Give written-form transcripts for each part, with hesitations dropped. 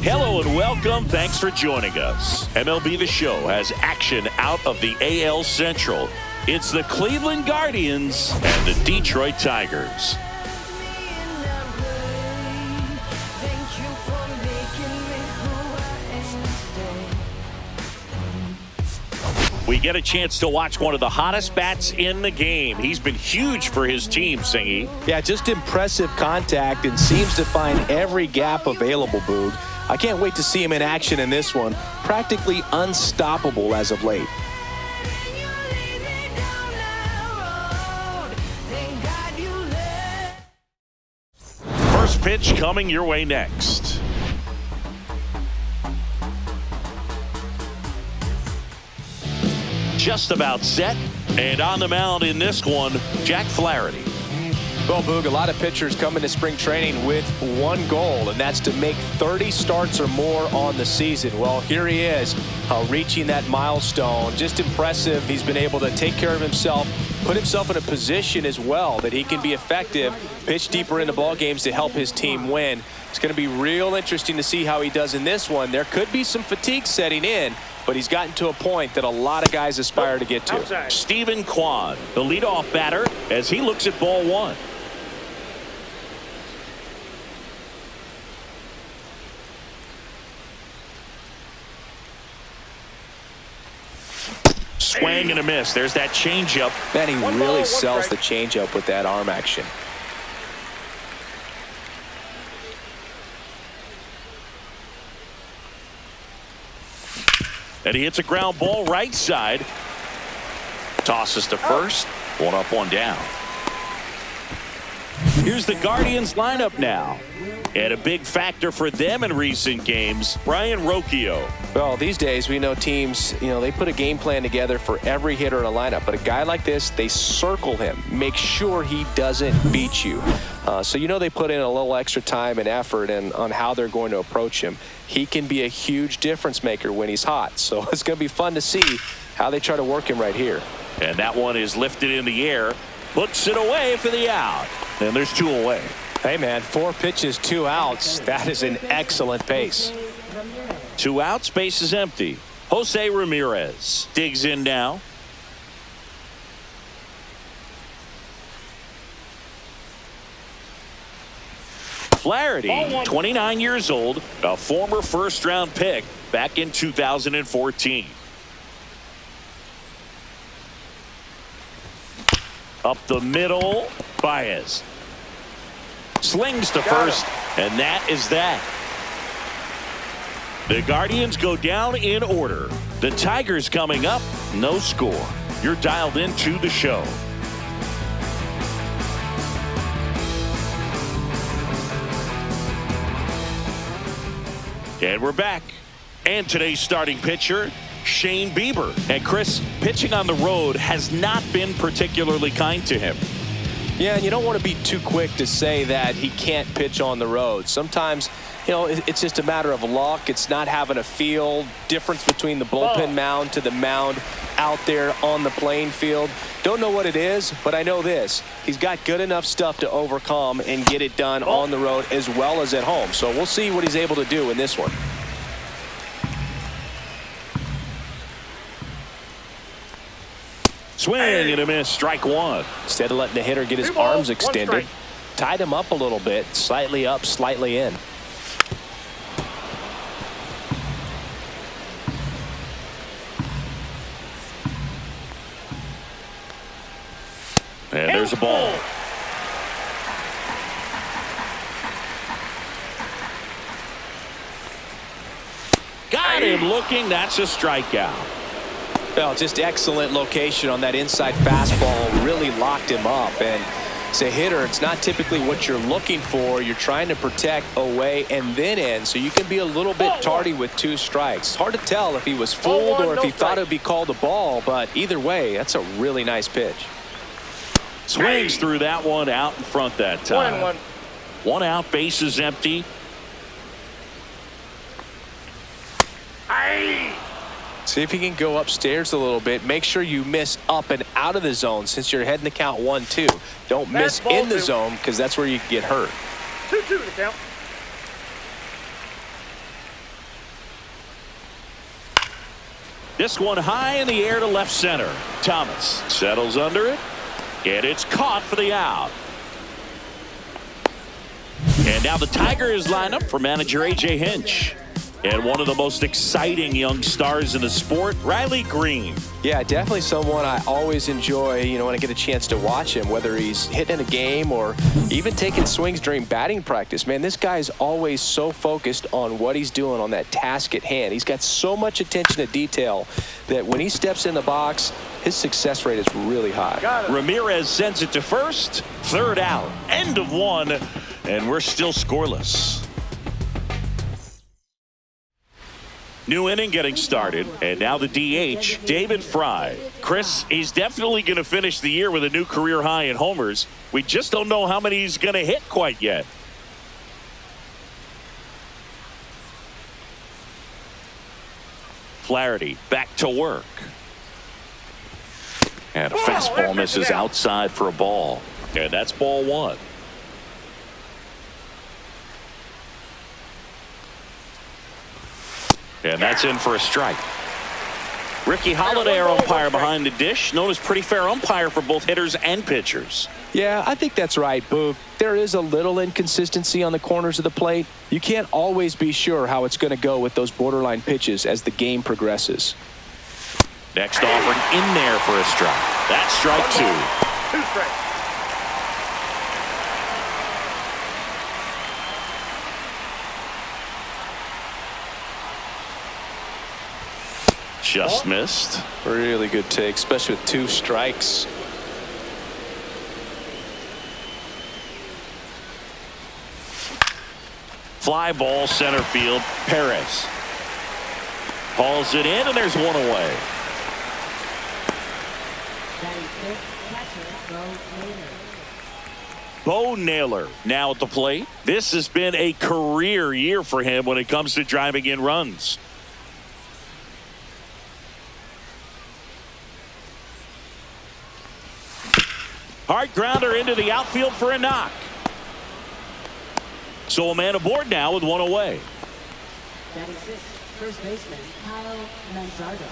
Hello and welcome. Thanks for joining us. MLB The Show has action out of the AL Central. It's the Cleveland Guardians and the Detroit Tigers. We get a chance to watch one of the hottest bats in the game. He's been huge for his team, Singy. Yeah, just impressive contact and seems to find every gap available, Boog. I can't wait to see him in action in this one. Practically unstoppable as of late. First pitch coming your way next. Just about set, and on the mound in this one, Jack Flaherty. Well, Boog, a lot of pitchers come into spring training with one goal, and that's to make 30 starts or more on the season. Well, here he is, reaching that milestone. Just impressive. He's been able to take care of himself, put himself in a position as well that he can be effective, pitch deeper into ball games to help his team win. It's going to be real interesting to see how he does in this one. There could be some fatigue setting in, but he's gotten to a point that a lot of guys aspire to get to. Stephen Kwan, the leadoff batter, as he looks at ball one. Swing and a miss. There's that changeup. Man, he really sells the changeup with that arm action. And he hits a ground ball right side. Tosses to first. One up, one down. Here's the Guardians lineup now. And a big factor for them in recent games, Brayan Rocchio. Well, these days we know teams, they put a game plan together for every hitter in a lineup. But a guy like this, they circle him, make sure he doesn't beat you. So they put in a little extra time and effort on how they're going to approach him. He can be a huge difference maker when he's hot. So it's going to be fun to see how they try to work him right here. And that one is lifted in the air. Puts it away for the out. And there's two away. Hey, man, 4 pitches, 2 outs. That is an excellent pace. 2 outs, base is empty. Jose Ramirez digs in now. Flaherty, 29 years old, a former first-round pick back in 2014. Up the middle, Baez. Slings to first, and that is that. The Guardians go down in order. The Tigers coming up, no score. You're dialed into the show. And we're back. And today's starting pitcher, Shane Bieber. And Chris, pitching on the road has not been particularly kind to him. Yeah, and you don't want to be too quick to say that he can't pitch on the road. Sometimes, it's just a matter of luck. It's not having a feel. Difference between the bullpen mound to the mound out there on the playing field. Don't know what it is, but I know this. He's got good enough stuff to overcome and get it done on the road as well as at home. So we'll see what he's able to do in this one. Swing and a miss, strike one. Instead of letting the hitter get his arms extended, tied him up a little bit, slightly up, slightly in. And there's a ball. Got him looking. That's a strikeout. Well, just excellent location on that inside fastball. Really locked him up. And as a hitter, it's not typically what you're looking for. You're trying to protect away and then in, so you can be a little bit tardy with 2 strikes. It's hard to tell if he was fooled or if he thought it would be called a ball, but either way, that's a really nice pitch. Swings through that one out in front that time. 1 out, base is empty. See if he can go upstairs a little bit. Make sure you miss up and out of the zone since you're heading to count 1-2. Don't miss in the zone because that's where you can get hurt. 2-2 to count. This one high in the air to left center. Thomas settles under it, and it's caught for the out. And now the Tigers line up for manager A.J. Hinch. And one of the most exciting young stars in the sport, Riley Green. Yeah, definitely someone I always enjoy, when I get a chance to watch him, whether he's hitting in a game or even taking swings during batting practice. Man, this guy is always so focused on what he's doing on that task at hand. He's got so much attention to detail that when he steps in the box, his success rate is really high. Ramirez sends it to first. Third out. End of one. And we're still scoreless. New inning getting started, and now the DH, David Fry. Chris, he's definitely going to finish the year with a new career high in homers. We just don't know how many he's going to hit quite yet. Flaherty back to work. And a fastball misses outside for a ball. And that's ball one. And that's in for a strike. Ricky Holiday, our umpire behind the dish, known as pretty fair umpire for both hitters and pitchers. Yeah, I think that's right, Boog. There is a little inconsistency on the corners of the plate. You can't always be sure how it's going to go with those borderline pitches as the game progresses. Next offering in there for a strike. That's strike two. 2 strikes. Just missed. Really good take, especially with 2 strikes. Fly ball center field. Perez hauls it in, and there's one away. Bo Naylor now at the plate. This has been a career year for him when it comes to driving in runs. Hard grounder into the outfield for a knock. So a man aboard now with one away. First baseman Kyle Manzardo.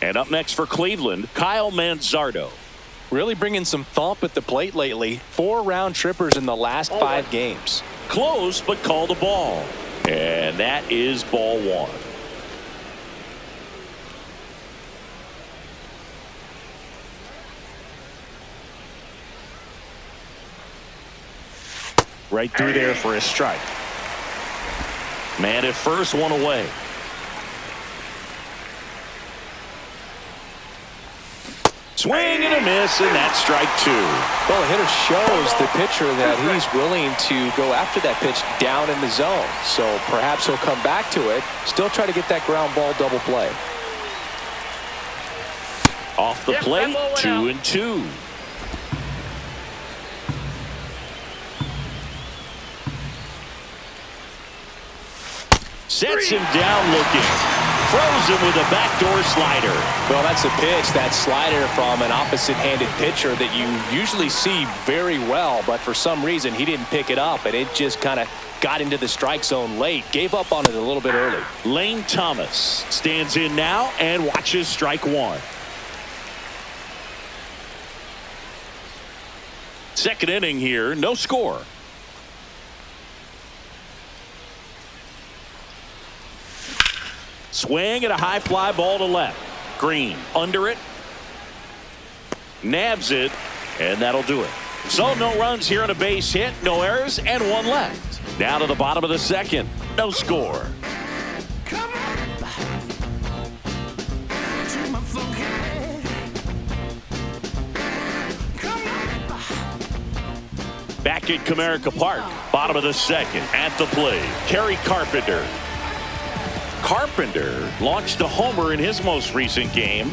And up next for Cleveland, Kyle Manzardo. Really bringing some thump at the plate lately. 4 round trippers in the last 5 games. Close, but called a ball. And that is ball one. Right through there for a strike. Man at first, one away. Swing and a miss, and that's strike two. Well, the hitter shows the pitcher that he's willing to go after that pitch down in the zone. So perhaps he'll come back to it, still try to get that ground ball double play. Off the plate, 2-2. Sets him down looking. Throws him with a backdoor slider. Well, that's a pitch, that slider from an opposite-handed pitcher that you usually see very well, but for some reason he didn't pick it up, and it just kind of got into the strike zone late. Gave up on it a little bit early. Lane Thomas stands in now and watches strike one. Second inning here, no score. Swing and a high fly ball to left. Green under it. Nabs it, and that'll do it. So no runs here on a base hit, no errors, and one left. Down to the bottom of the second, no score. Back at Comerica Park, bottom of the second, at the plate, Kerry Carpenter. Carpenter launched a homer in his most recent game.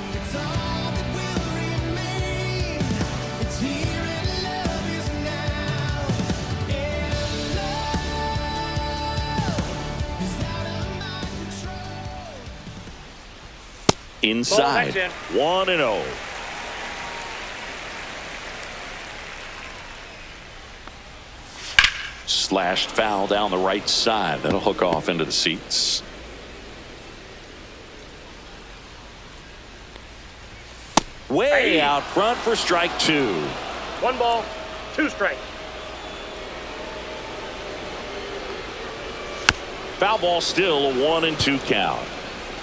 Inside, 1-0. Slashed foul down the right side. That'll hook off into the seats. way out front for strike 2. 1 ball, 2 strikes. Foul ball, still a 1-2 count.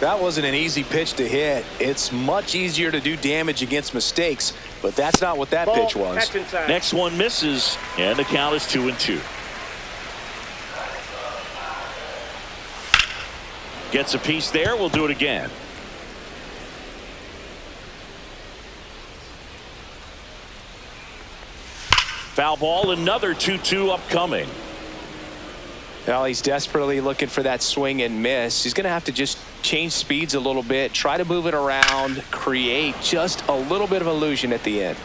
That wasn't an easy pitch to hit. It's much easier to do damage against mistakes, but that's not what that Ball, pitch was. catch inside. Next one misses, and the count is 2-2. Gets a piece there. We'll do it again. Foul ball, another 2-2 upcoming. Well, he's desperately looking for that swing and miss. He's going to have to just change speeds a little bit, try to move it around, create just a little bit of illusion at the end.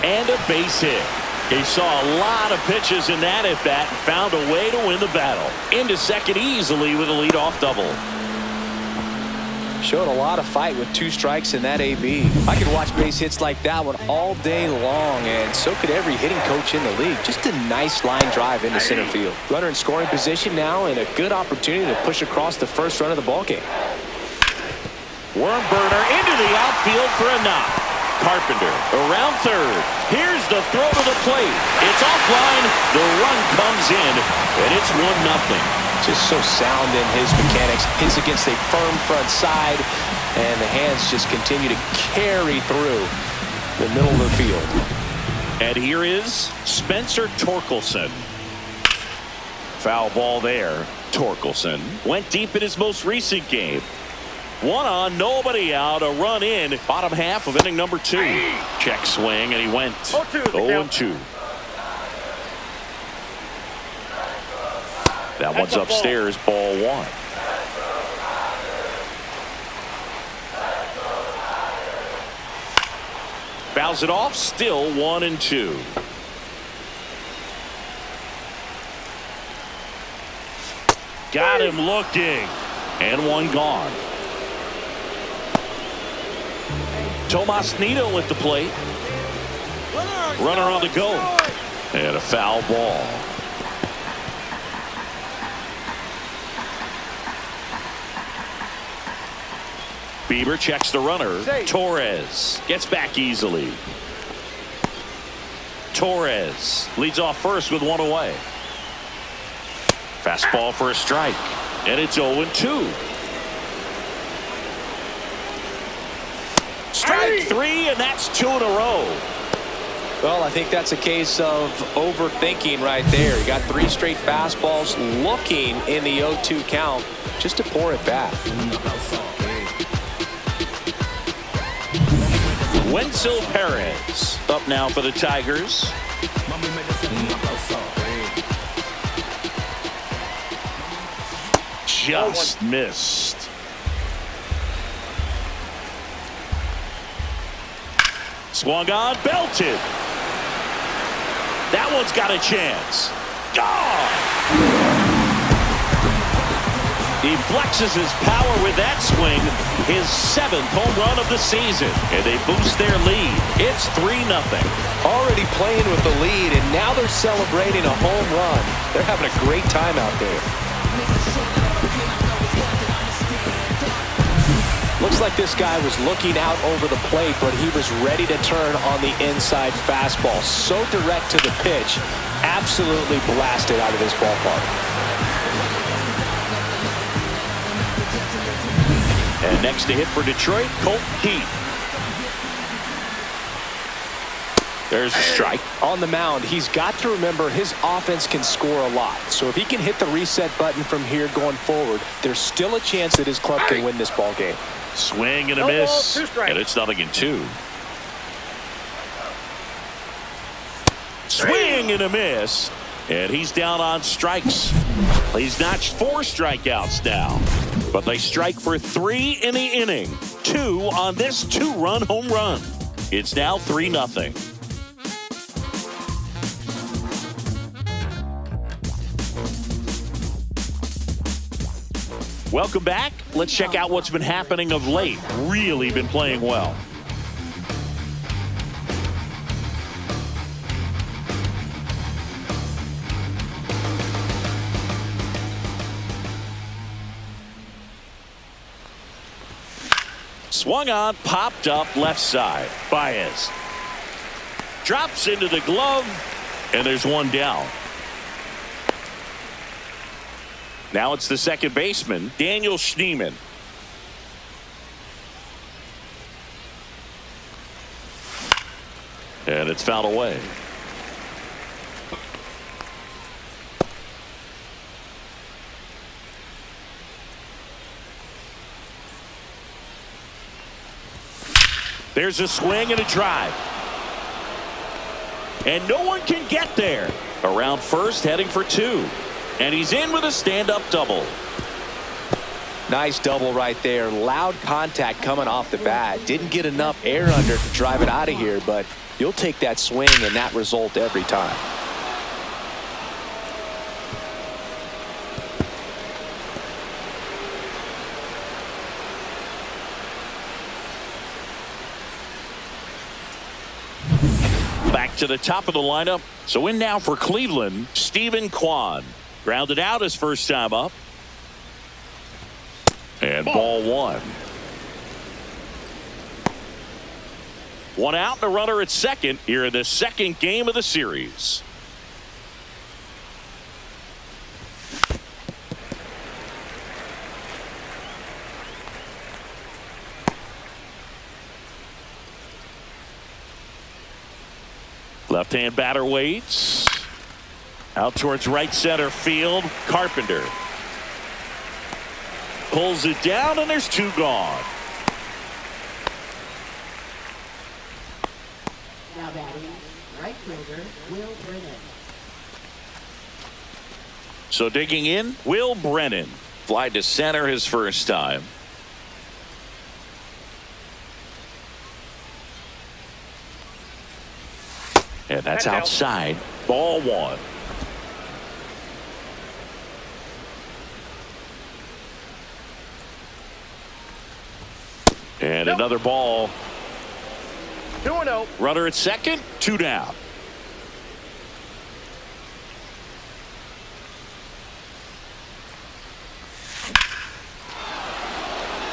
And a base hit. He saw a lot of pitches in that at bat and found a way to win the battle. Into second easily with a leadoff double. Showed a lot of fight with 2 strikes in that AB. I could watch base hits like that one all day long, and so could every hitting coach in the league. Just a nice line drive into center field. Runner in scoring position now, and a good opportunity to push across the first run of the ballgame. Worm burner into the outfield for a knock. Carpenter around third. Here's the throw to the plate. It's offline. The run comes in, and it's 1-0. Just so sound in his mechanics. Hits against a firm front side, and the hands just continue to carry through the middle of the field. And here is Spencer Torkelson. Foul ball there. Torkelson went deep in his most recent game. 1 on, nobody out, a run in. Bottom half of inning number 2. Check swing, and he went 0-2. That one's upstairs, ball 1. Fouls it off, still 1-2. Got him looking, and 1 gone. Tomas Nido at the plate. Runner on the go, and a foul ball. Bieber checks the runner. Torres gets back easily. Torres leads off first with 1 away. Fastball for a strike, and it's 0-2. Strike 3, and that's 2 in a row. Well, I think that's a case of overthinking right there. You got 3 straight fastballs looking in the 0-2 count just to pour it back. Wenzel Perez up now for the Tigers. Just missed. Swung on, belted. That one's got a chance. Gone! He flexes his power with that swing, his 7th home run of the season, and they boost their lead. It's 3-0. Already playing with the lead, and now they're celebrating a home run. They're having a great time out there. Looks like this guy was looking out over the plate, but he was ready to turn on the inside fastball. So direct to the pitch, absolutely blasted out of this ballpark. And next to hit for Detroit, Colt Keith. There's a strike. On the mound, he's got to remember his offense can score a lot. So if he can hit the reset button from here going forward, there's still a chance that his club can win this ball game. Swing and a miss, and it's 0-2. Swing and a miss, and he's down on strikes. He's notched 4 strikeouts now, but they strike for 3 in the inning. 2 on this 2-run home run. It's now 3-0. Welcome back. Let's check out what's been happening of late. Really been playing well. Swung on, popped up left side. Baez drops into the glove, and there's one down. Now it's the second baseman, Daniel Schneemann. And it's fouled away. There's a swing and a drive. And no one can get there. Around first, heading for two. And he's in with a stand-up double. Nice double right there. Loud contact coming off the bat. Didn't get enough air under to drive it out of here, but you'll take that swing and that result every time. Back to the top of the lineup. So in now for Cleveland, Stephen Kwan. Grounded out his first time up. And ball one. One out and a runner at second here in the second game of the series. Left-hand batter waits. Out towards right center field. Carpenter pulls it down, and there's two gone. Now batting, right fielder, Will Brennan. So digging in, Will Brennan. Fly to center his first time. And that's outside. Ball one. And another ball. 2-0. Runner at second, two down.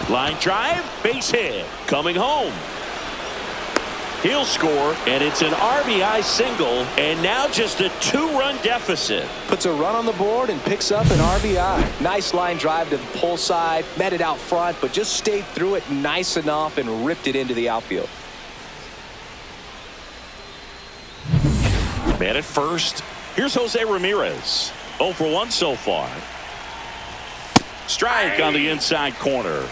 Line drive, base hit. Coming home. He'll score, and it's an RBI single, and now just a two-run deficit. Puts a run on the board and picks up an RBI. Nice line drive to the pull side, met it out front, but just stayed through it nice enough and ripped it into the outfield. Man at first. Here's Jose Ramirez. 0 for 1 so far. Strike on the inside corner.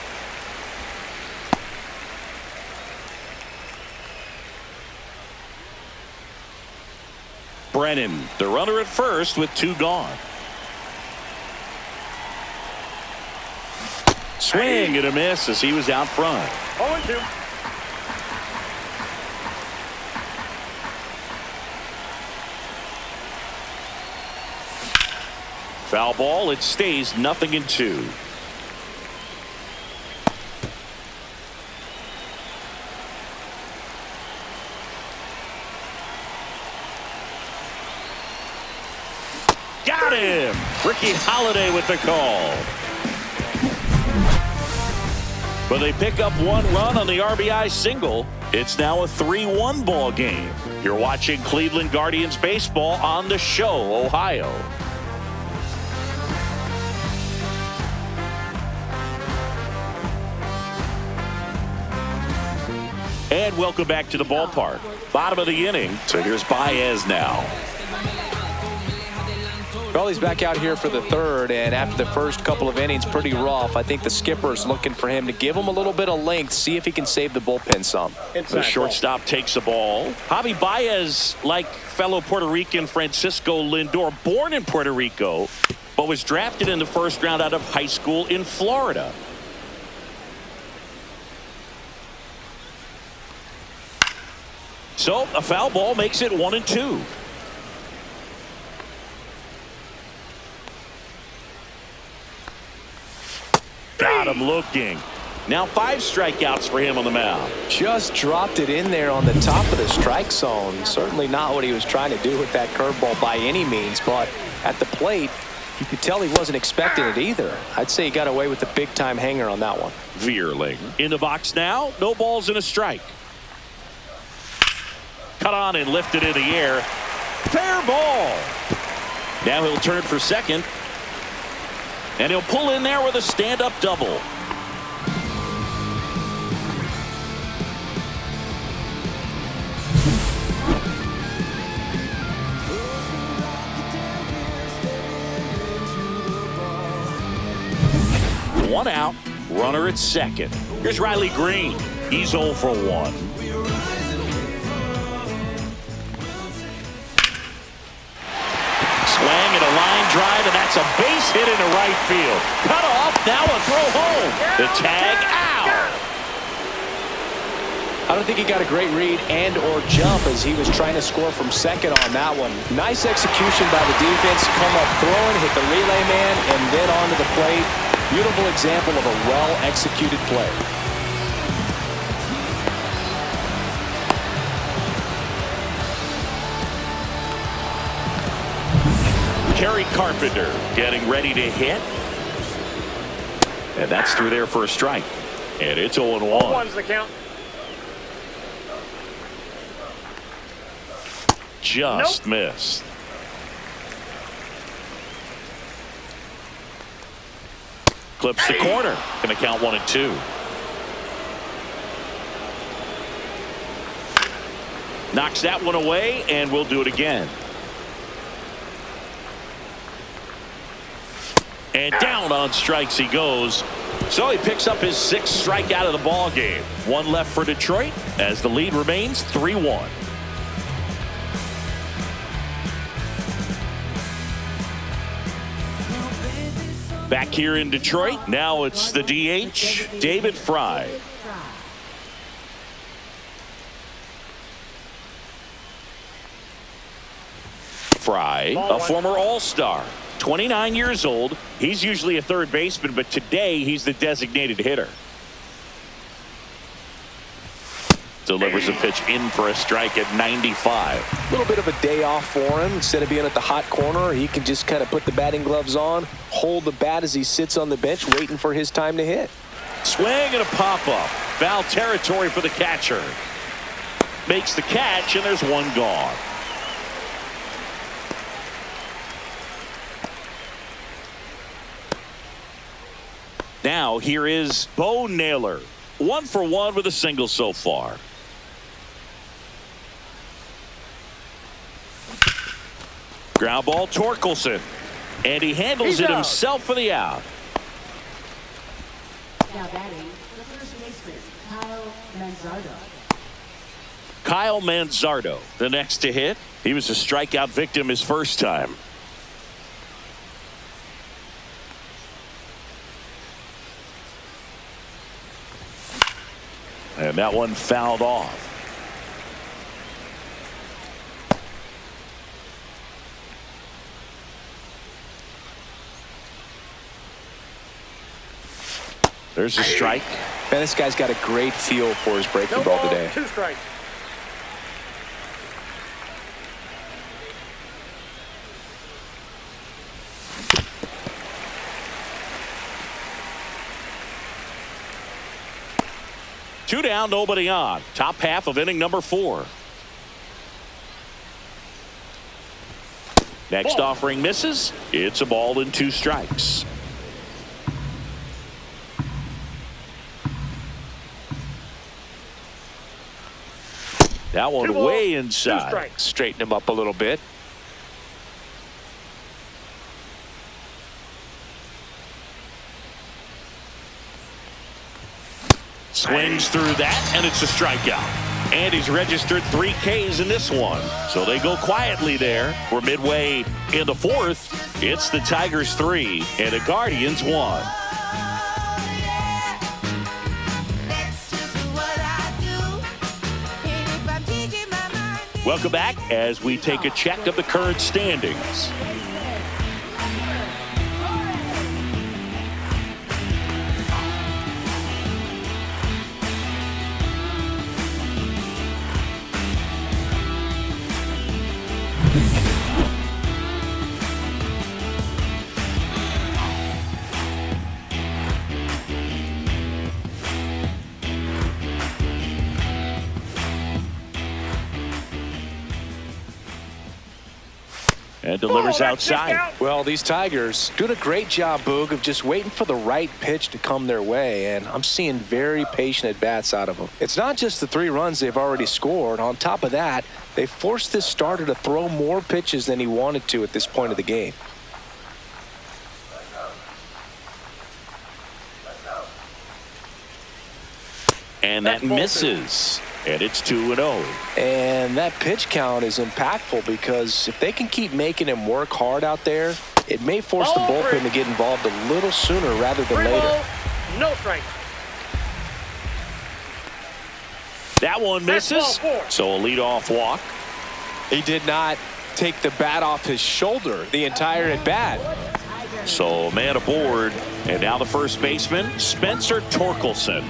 Brennan, the runner at first with two gone. Swing and a miss as he was out front. 0-2. Foul ball. It stays 0-2. Got him. Ricky Holiday with the call. But they pick up one run on the RBI single. It's now a 3-1 ball game. You're watching Cleveland Guardians baseball on The Show, Ohio. And welcome back to the ballpark. Bottom of the inning. So here's Baez now. Raleig's back out here for the third, and after the first couple of innings, pretty rough. I think the skipper's looking for him to give him a little bit of length, see if he can save the bullpen some. The shortstop takes the ball. Javi Baez, like fellow Puerto Rican Francisco Lindor, born in Puerto Rico, but was drafted in the first round out of high school in Florida. So a foul ball makes it 1-2. Got him looking. Now 5 strikeouts for him on the mound. Just dropped it in there on the top of the strike zone. Certainly not what he was trying to do with that curveball by any means, but at the plate, You could tell he wasn't expecting it either. I'd say he got away with the big-time hanger on that one. Vierling in the box now. No balls and a strike. Cut on and lifted in the air. Fair ball. Now he'll turn for second. And he'll pull in there with a stand-up double. One out, runner at second. Here's Riley Green. He's 0 for 1. Swing and a line drive, and that's a base hit into right field. Cut off, now a throw home. The tag out. I don't think he got a great read and or jump as he was trying to score from second on that one. Nice execution by the defense. Come up throwing, hit the relay man, and then onto the plate. Beautiful example of a well-executed play. Kerry Carpenter getting ready to hit. And that's through there for a strike. And it's 0-1. 0-1's the count. Just missed. Clips the corner. Going to count 1-2. Knocks that one away, and we'll do it again. And down on strikes he goes. So he picks up his 6th strikeout of the ball game. One left for Detroit as the lead remains 3-1. Back here in Detroit, now it's the DH, David Fry. Fry, a former All-Star, 29 years old. He's usually a third baseman, but today he's the designated hitter. Delivers a pitch in for a strike at 95. A little bit of a day off for him. Instead of being at the hot corner, he can just kind of put the batting gloves on, hold the bat as he sits on the bench waiting for his time to hit. Swing and a pop-up. Foul territory for the catcher. Makes the catch, and there's one gone. Now here is Bo Naylor. 1 for 1 with a single so far. Ground ball, Torkelson. And he handles it himself for the out. Now batting, the first baseman, Kyle Manzardo. Kyle Manzardo, the next to hit. He was a strikeout victim his first time. And that one fouled off. There's a strike. Man, this guy's got a great feel for his breaking ball today. 2 strikes. Two down, nobody on. Top half of inning number 4. Next offering misses. It's a ball and 2 strikes. That one way inside. Straighten him up a little bit. Swings through that, and it's a strikeout. And he's registered 3 Ks in this one. So they go quietly there. We're midway in the 4th. It's the Tigers 3 and the Guardians 1. Welcome back as we take a check of the current standings. and delivers Oh, that's outside. out. Well, these Tigers doing a great job, Boog, of just waiting for the right pitch to come their way, and I'm seeing very patient at-bats out of them. It's not just the 3 runs they've already scored. On top of that, they forced this starter to throw more pitches than he wanted to at this point of the game. And that misses. And it's 2-0. And that pitch count is impactful because if they can keep making him work hard out there, it may force the bullpen to get involved a little sooner rather than 3 later. ball, no strike. That one misses. That's ball 4. So a leadoff walk. He did not take the bat off his shoulder the entire at bat. So man aboard. And now the first baseman, Spencer Torkelson.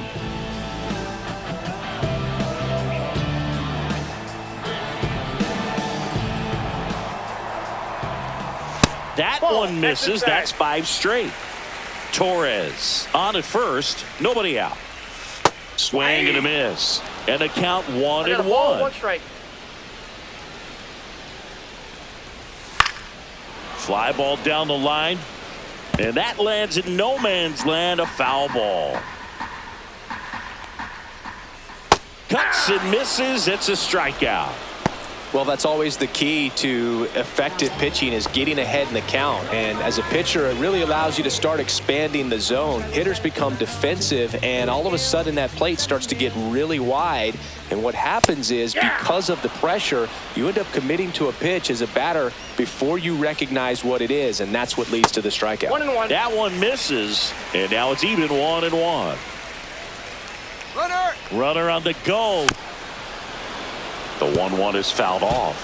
That one misses. That's 5 straight. Torres on at first. Nobody out. Swing and a miss. And a count 1-1. 1 strike. Fly ball down the line. And that lands in no man's land. A foul ball. Cuts and misses. It's a strikeout. Well, that's always the key to effective pitching, is getting ahead in the count. And as a pitcher, it really allows you to start expanding the zone. Hitters become defensive, and all of a sudden that plate starts to get really wide. And what happens is, because of the pressure, you end up committing to a pitch as a batter before you recognize what it is, and that's what leads to the strikeout. 1-1. That one misses, and now it's even 1-1. Runner on the go. The 1-1 is fouled off.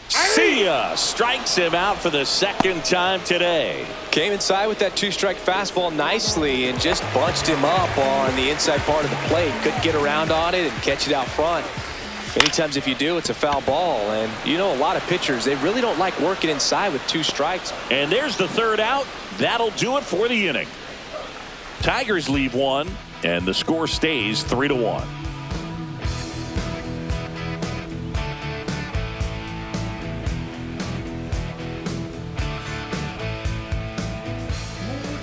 See ya! Strikes him out for the second time today. Came inside with that 2-strike fastball nicely and just bunched him up on the inside part of the plate. Couldn't get around on it and catch it out front. Many times if you do, it's a foul ball. And you know, a lot of pitchers, they really don't like working inside with 2 strikes. And there's the third out. That'll do it for the inning. Tigers leave 1, and the score stays 3-1.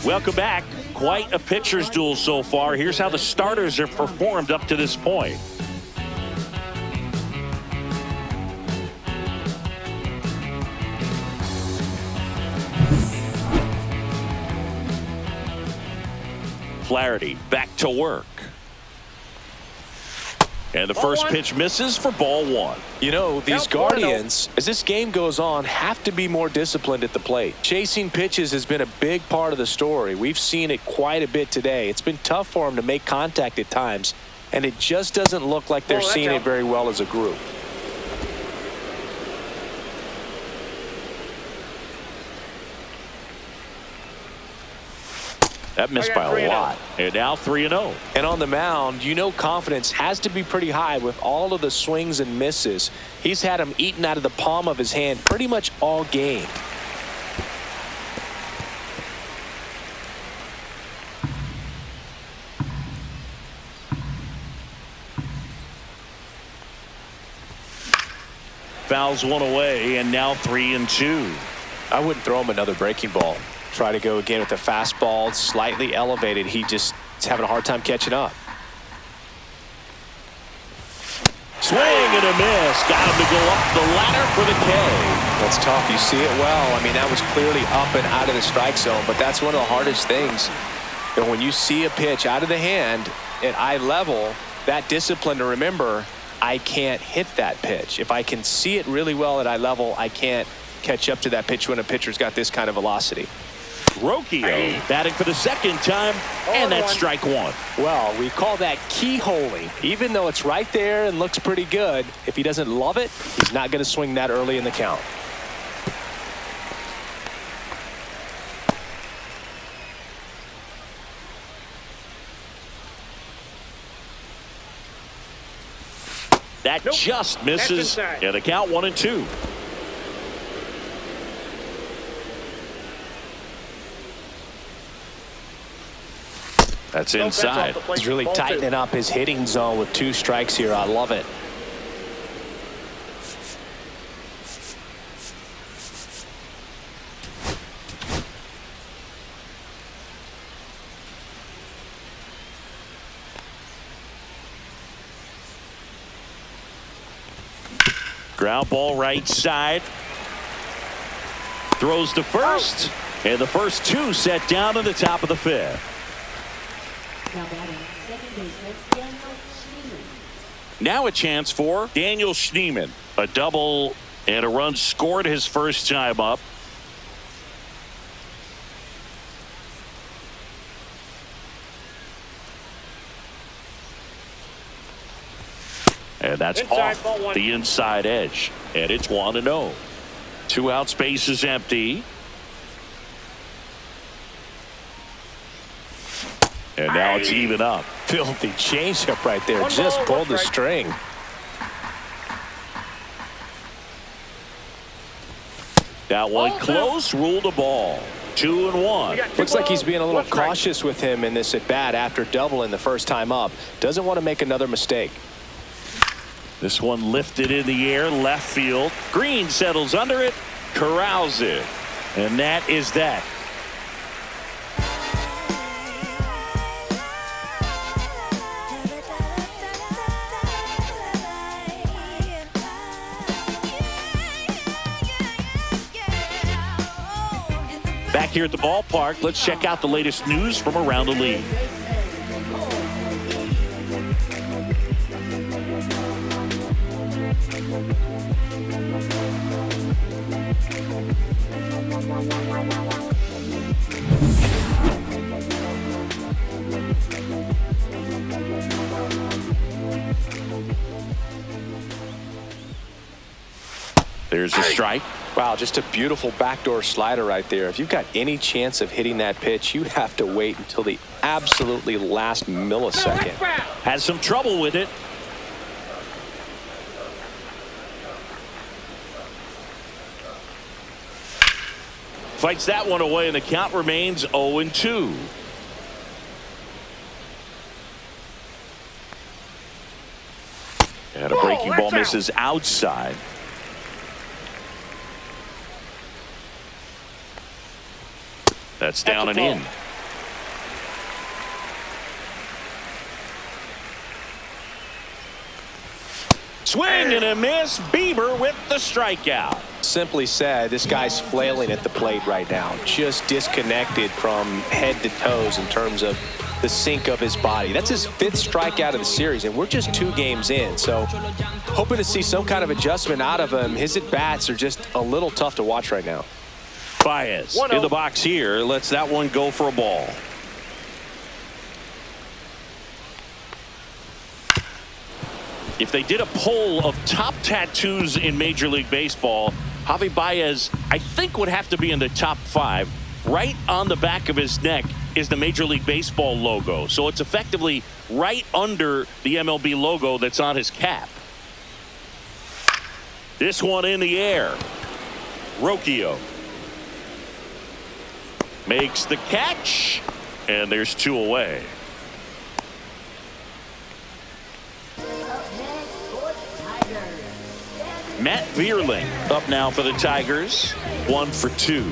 Welcome back. Quite a pitcher's duel so far. Here's how the starters have performed up to this point. Flaherty back to work. And the first pitch misses for ball 1. You know, these Guardians, as this game goes on, have to be more disciplined at the plate. Chasing pitches has been a big part of the story. We've seen it quite a bit today. It's been tough for them to make contact at times, and it just doesn't look like they're seeing it very well as a group. That missed by a lot. And now 3-0. And on the mound, you know, confidence has to be pretty high with all of the swings and misses. He's had them eaten out of the palm of his hand pretty much all game. Fouls one away, and now 3-2. I wouldn't throw him another breaking ball. Try to go again with the fastball, slightly elevated. He just is having a hard time catching up. Swing and a miss. Got him to go up the ladder for the K. That's tough. You see it well. I mean, that was clearly up and out of the strike zone, but that's one of the hardest things. And when you see a pitch out of the hand at eye level, that discipline to remember, I can't hit that pitch. If I can see it really well at eye level, I can't catch up to that pitch when a pitcher's got this kind of velocity. Rocchio batting for the second time, and that's strike 1. Well, we call that keyholing. Even though it's right there and looks pretty good, if he doesn't love it, he's not going to swing that early in the count. That just misses, and the count 1-2. That's inside. He's really tightening up his hitting zone with 2 strikes here. I love it. Ground ball right side. Throws to first. And the first two set down in the top of the fifth. Now batting second baseman Daniel Schneemann. Now a chance for Daniel Schneemann. A double and a run scored his first time up. And that's Inside, off ball one. the inside edge. And it's 1-0. 2 out, space is empty. And now it's even up. Filthy changeup right there. One Just ball, pulled one the strike. string. That one Ball close, ruled a ball. 2-1. We got two Looks like he's balls, being a little one strike. cautious with him in this at bat after doubling the first time up. Doesn't want to make another mistake. This one lifted in the air, left field. Green settles under it, corrals it. And that is that. Back here at the ballpark, let's check out the latest news from around the league. There's a strike. Wow, just a beautiful backdoor slider right there. If you've got any chance of hitting that pitch, you have to wait until the absolutely last millisecond. Has some trouble with it. Fights that one away, and the count remains 0-2. And a breaking ball misses outside. That's down and in. Swing and a miss. Bieber with the strikeout. Simply said, this guy's flailing at the plate right now. Just disconnected from head to toes in terms of the sink of his body. That's his 5th strikeout of the series, and we're just 2 games in. So hoping to see some kind of adjustment out of him. His at-bats are just a little tough to watch right now. Baez 1-0. in the box here. Lets that one go for a ball. If they did a poll of top tattoos in Major League Baseball, Javi Baez, I think, would have to be in the top 5. Right on the back of his neck is the Major League Baseball logo. So it's effectively right under the MLB logo that's on his cap. This one in the air. Rocchio makes the catch, and there's 2 away. Matt Vierling up now for the Tigers. 1 for 2.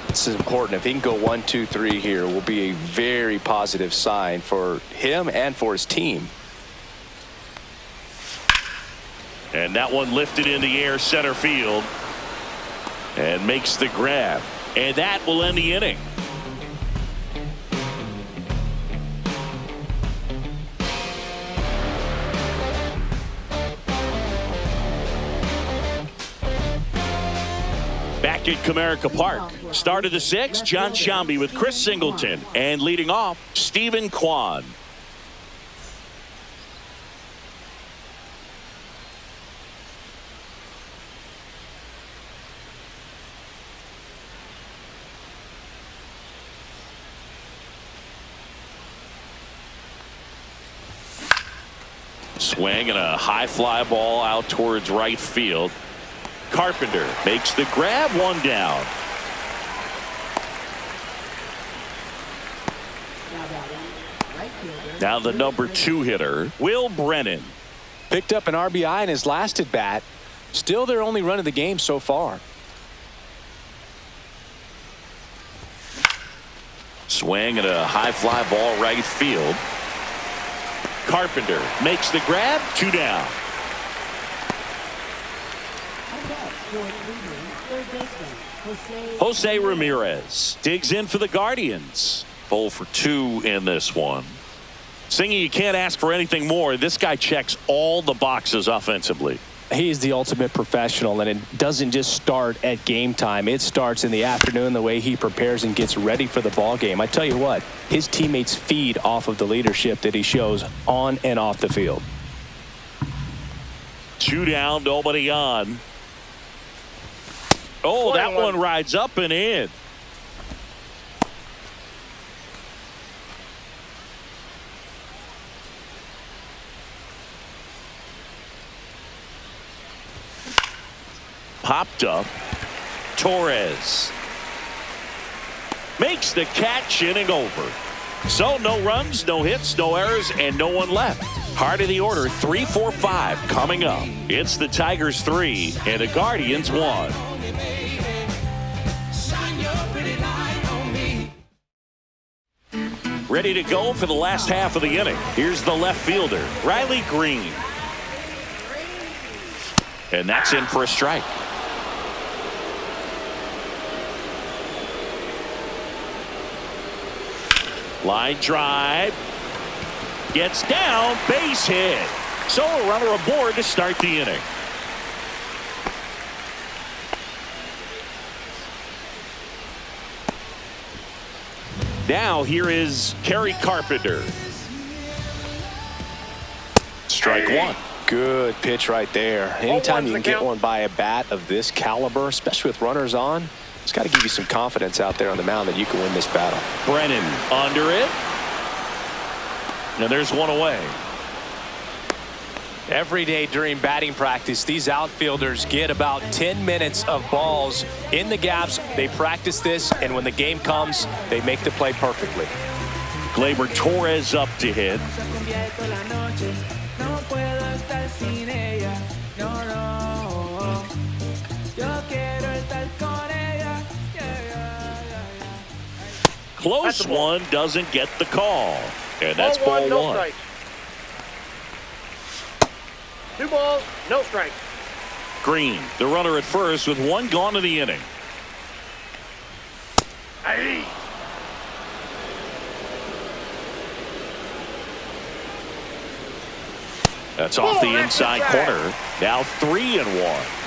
This is important. If he can go 1, 2, 3 here, will be a very positive sign for him and for his team. And that one lifted in the air, center field, and makes the grab. And that will end the inning. Back at Comerica Park. Start of the 6th, John Sciambi with Chris Singleton. And leading off, Stephen Kwan. Swing and a high fly ball out towards right field. Carpenter makes the grab, 1 down. Now batting right fielder. Now the number 2 hitter, Will Brennan. Picked up an RBI in his last at bat. Still their only run of the game so far. Swing and a high fly ball right field. Carpenter makes the grab. 2 down. Jose Ramirez digs in for the Guardians. 0 for 2 in this one. Singy, you can't ask for anything more. This guy checks all the boxes offensively. He is the ultimate professional, and it doesn't just start at game time. It starts in the afternoon, the way he prepares and gets ready for the ball game. I tell you what, his teammates feed off of the leadership that he shows on and off the field. 2 down, nobody on. Oh, that one rides up and in. Popped up. Torres makes the catch, inning over. So no runs, no hits, no errors, and no one left. Heart of the order, 3, 4, 5 coming up. It's the Tigers 3 and the Guardians 1. Ready to go for the last half of the inning. Here's the left fielder, Riley Green. And that's in for a strike. Line drive. Gets down, base hit. So a runner aboard to start the inning. Now here is Kerry Carpenter. Strike 1. Good pitch right there. Anytime you can get one by a bat of this caliber, especially with runners on, it's got to give you some confidence out there on the mound that you can win this battle. Brennan under it. And there's one away. Every day during batting practice, these outfielders get about 10 minutes of balls in the gaps. They practice this, and when the game comes, they make the play perfectly. Gleyber Torres up to hit. Close one, doesn't get the call. And that's ball 1. No strike. 2 balls, no strike. Green, the runner at first with 1 gone in the inning. Aye. That's off the inside corner. Now 3-1.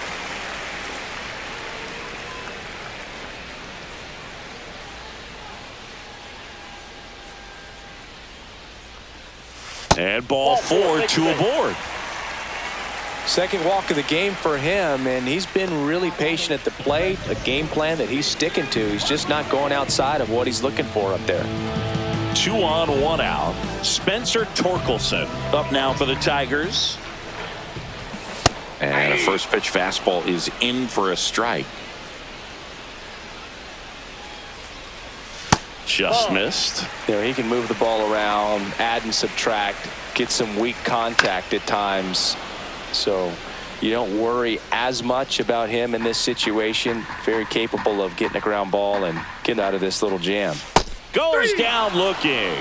And ball 4, 2 aboard. Second walk of the game for him, and he's been really patient at the plate. A game plan that he's sticking to. He's just not going outside of what he's looking for up there. 2 on, 1 out. Spencer Torkelson up now for the Tigers. And a first pitch fastball is in for a strike. Just missed. You know, he can move the ball around, add and subtract, get some weak contact at times. So you don't worry as much about him in this situation. Very capable of getting a ground ball and getting out of this little jam. Goes down looking.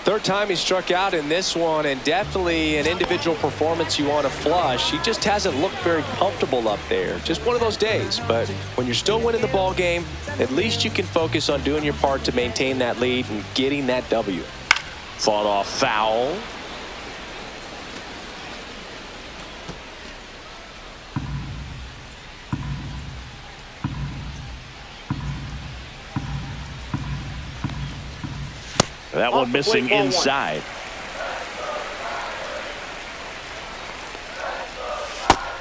Third time he struck out in this one, and definitely an individual performance you want to flush. He just hasn't looked very comfortable up there. Just one of those days. But when you're still winning the ball game, at least you can focus on doing your part to maintain that lead and getting that W. Fought off foul. That one missing inside.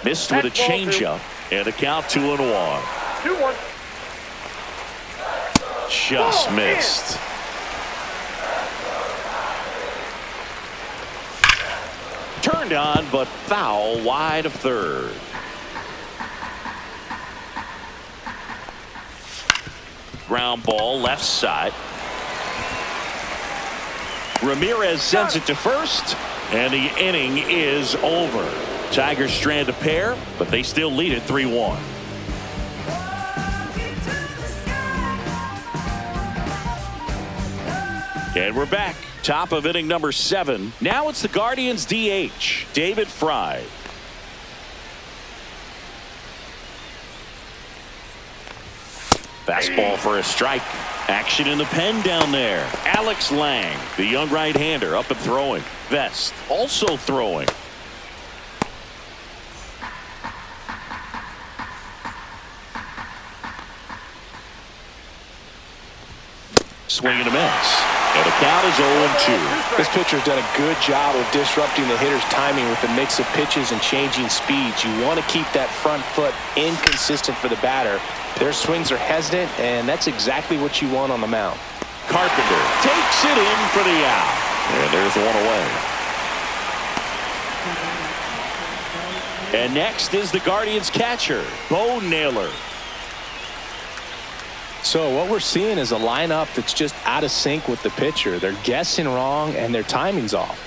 Missed with a changeup and a count 2-1. 2-1. Just missed. Turned on, but foul wide of third. Ground ball left side. Ramirez sends it to first, and the inning is over. Tigers strand a pair, but they still lead it 3-1. And we're back. Top of inning number 7. Now it's the Guardians DH, David Fry. Fastball for a strike. Action in the pen down there. Alex Lang, the young right-hander, up and throwing. Vest also throwing. Swing and a miss. And the count is 0-2. This pitcher's done a good job of disrupting the hitter's timing with the mix of pitches and changing speeds. You want to keep that front foot inconsistent for the batter. Their swings are hesitant, and that's exactly what you want on the mound. Carpenter takes it in for the out. And there's one away. And next is the Guardians catcher, Bo Naylor. So what we're seeing is a lineup that's just out of sync with the pitcher. They're guessing wrong, and their timing's off.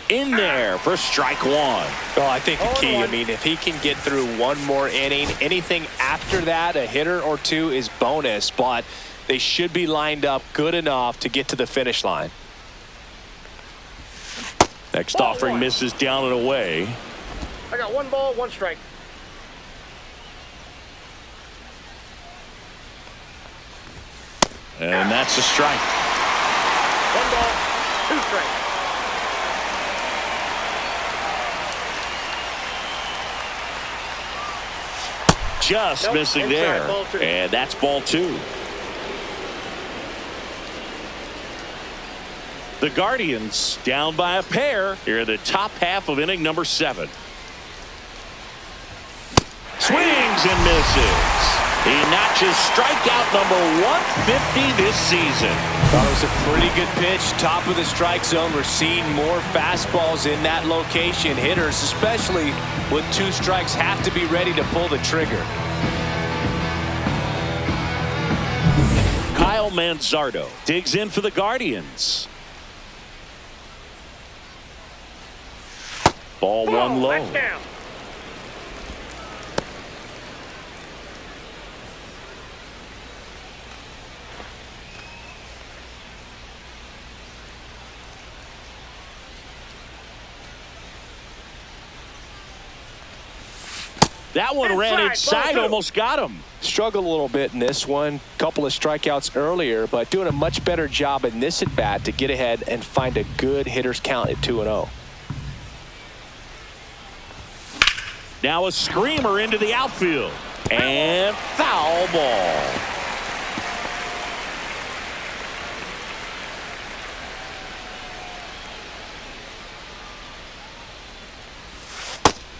In there for strike 1. Well, I think the key, I mean, if he can get through one more inning, anything after that, a hitter or two is bonus, but they should be lined up good enough to get to the finish line. Next offering misses down and away. I got 1 ball, 1 strike. And that's a strike. 1 ball, 2 strikes. Just missing inside, there. ball 2. And that's ball 2. The Guardians down by a pair here in the top half of inning number 7. Swings and misses. He notches strikeout number 150 this season. That was a pretty good pitch. Top of the strike zone. We're seeing more fastballs in that location. Hitters, especially with 2 strikes, have to be ready to pull the trigger. Kyle Manzardo digs in for the Guardians. Ball 1 low. That's down. That one ran inside, ball 2. almost got him. Struggled a little bit in this one. Couple of strikeouts earlier, but doing a much better job in this at bat to get ahead and find a good hitter's count at 2-0. Now a screamer into the outfield. And foul ball.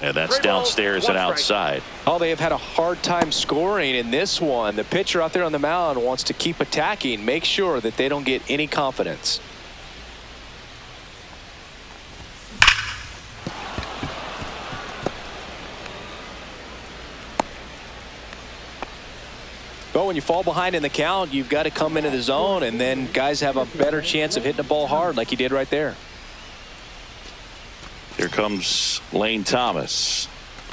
And that's downstairs and outside. Oh, they have had a hard time scoring in this one. The pitcher out there on the mound wants to keep attacking, make sure that they don't get any confidence. But when you fall behind in the count, you've got to come into the zone, and then guys have a better chance of hitting the ball hard like he did right there. Here comes Lane Thomas,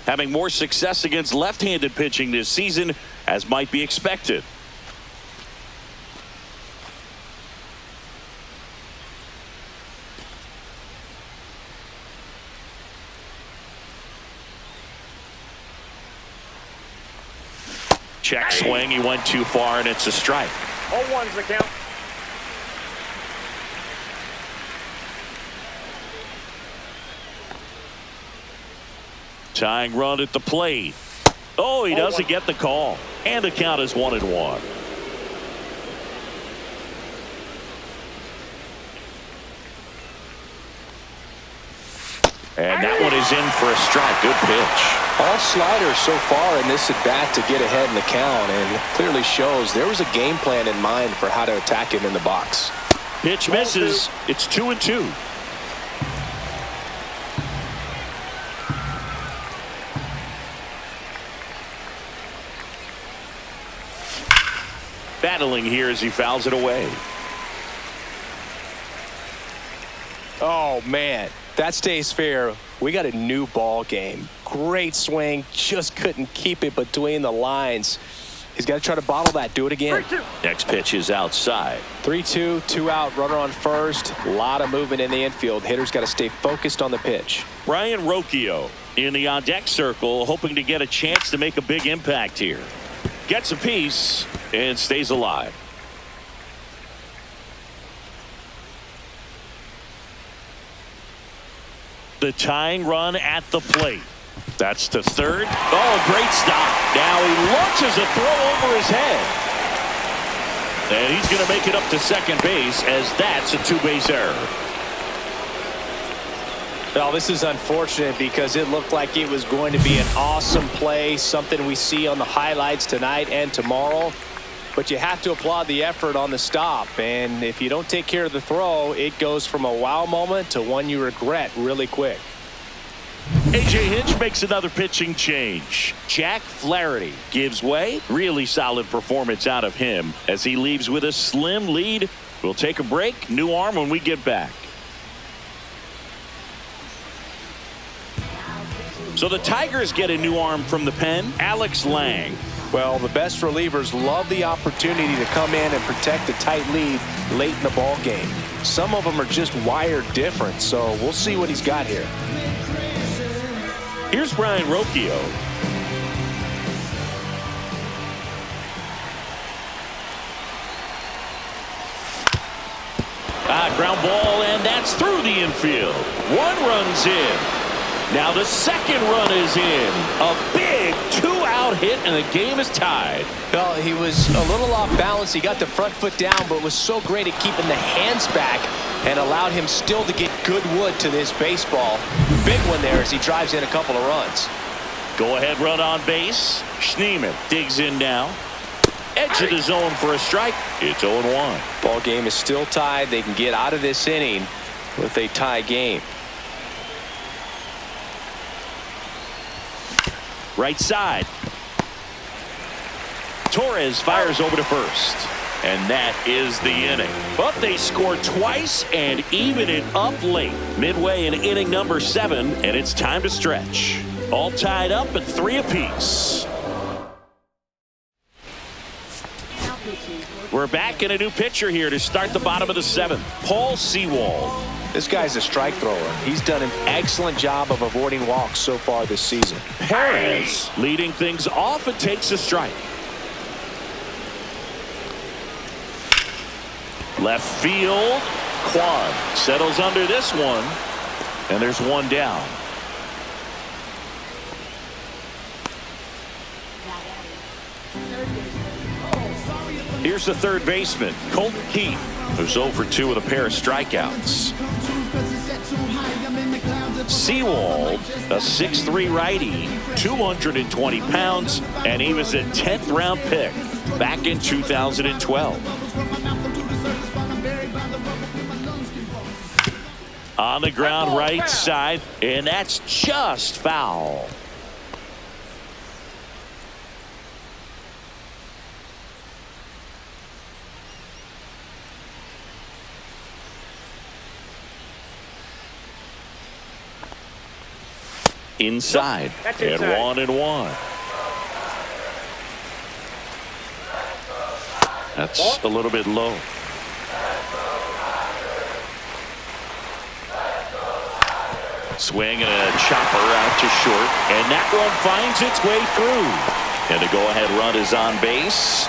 having more success against left-handed pitching this season, as might be expected. Check swing, he went too far, and it's a strike. 0-1's the count. Tying run at the plate. Oh, he doesn't get the call. And the count is 1-1. And that one is in for a strike. Good pitch. All sliders so far in this at bat to get ahead in the count, and clearly shows there was a game plan in mind for how to attack him in the box. Pitch misses. It's 2-2. Battling here as he fouls it away. Oh man, that stays fair. We got a new ball game. Great swing, just couldn't keep it between the lines. He's got to try to bottle that. Do it again. 3-2. Next pitch is outside. 3-2, 2 out, runner on first. A lot of movement in the infield. Hitter's got to stay focused on the pitch. Brian Rocchio in the on-deck circle, hoping to get a chance to make a big impact here. Gets a piece and stays alive. The tying run at the plate. That's to third. Oh, a great stop. Now he launches a throw over his head. And he's going to make it up to second base as that's a two-base error. Well, this is unfortunate because it looked like it was going to be an awesome play, something we see on the highlights tonight and tomorrow. But you have to applaud the effort on the stop. And if you don't take care of the throw, it goes from a wow moment to one you regret really quick. A.J. Hinch makes another pitching change. Jack Flaherty gives way. Really solid performance out of him as he leaves with a slim lead. We'll take a break. New arm when we get back. So the Tigers get a new arm from the pen, Alex Lang. Well, the best relievers love the opportunity to come in and protect a tight lead late in the ball game. Some of them are just wired different, so we'll see what he's got here. Here's Brian Rocchio. Ground ball, and that's through the infield. One run's in. Now the second run is in. A big two-out hit, and the game is tied. Well, he was a little off balance. He got the front foot down, but was so great at keeping the hands back and allowed him still to get good wood to this baseball. Big one there as he drives in a couple of runs. Go-ahead run on base. Schneemann digs in now. Edge of the zone for a strike. It's 0-1. Ball game is still tied. They can get out of this inning with a tie game. Right side. Torres fires over to first. And that is the inning. But they score twice and even it up late. Midway in inning number 7, and it's time to stretch. All tied up at 3 apiece. We're back in a new pitcher here to start the bottom of the 7th. Paul Sewald. This guy's a strike thrower. He's done an excellent job of avoiding walks so far this season. Perez leading things off and takes a strike. Left field. Kwan settles under this one. And there's one down. Here's the third baseman, Colton Keith, who's 0 for 2 with a pair of strikeouts. Sewald, a 6'3" righty, 220 pounds, and he was a 10th round pick back in 2012. On the ground right side, and that's just foul. Inside, and 1-1. That's a little bit low. Swing and a chopper out to short, and that run finds its way through. And the go-ahead run is on base.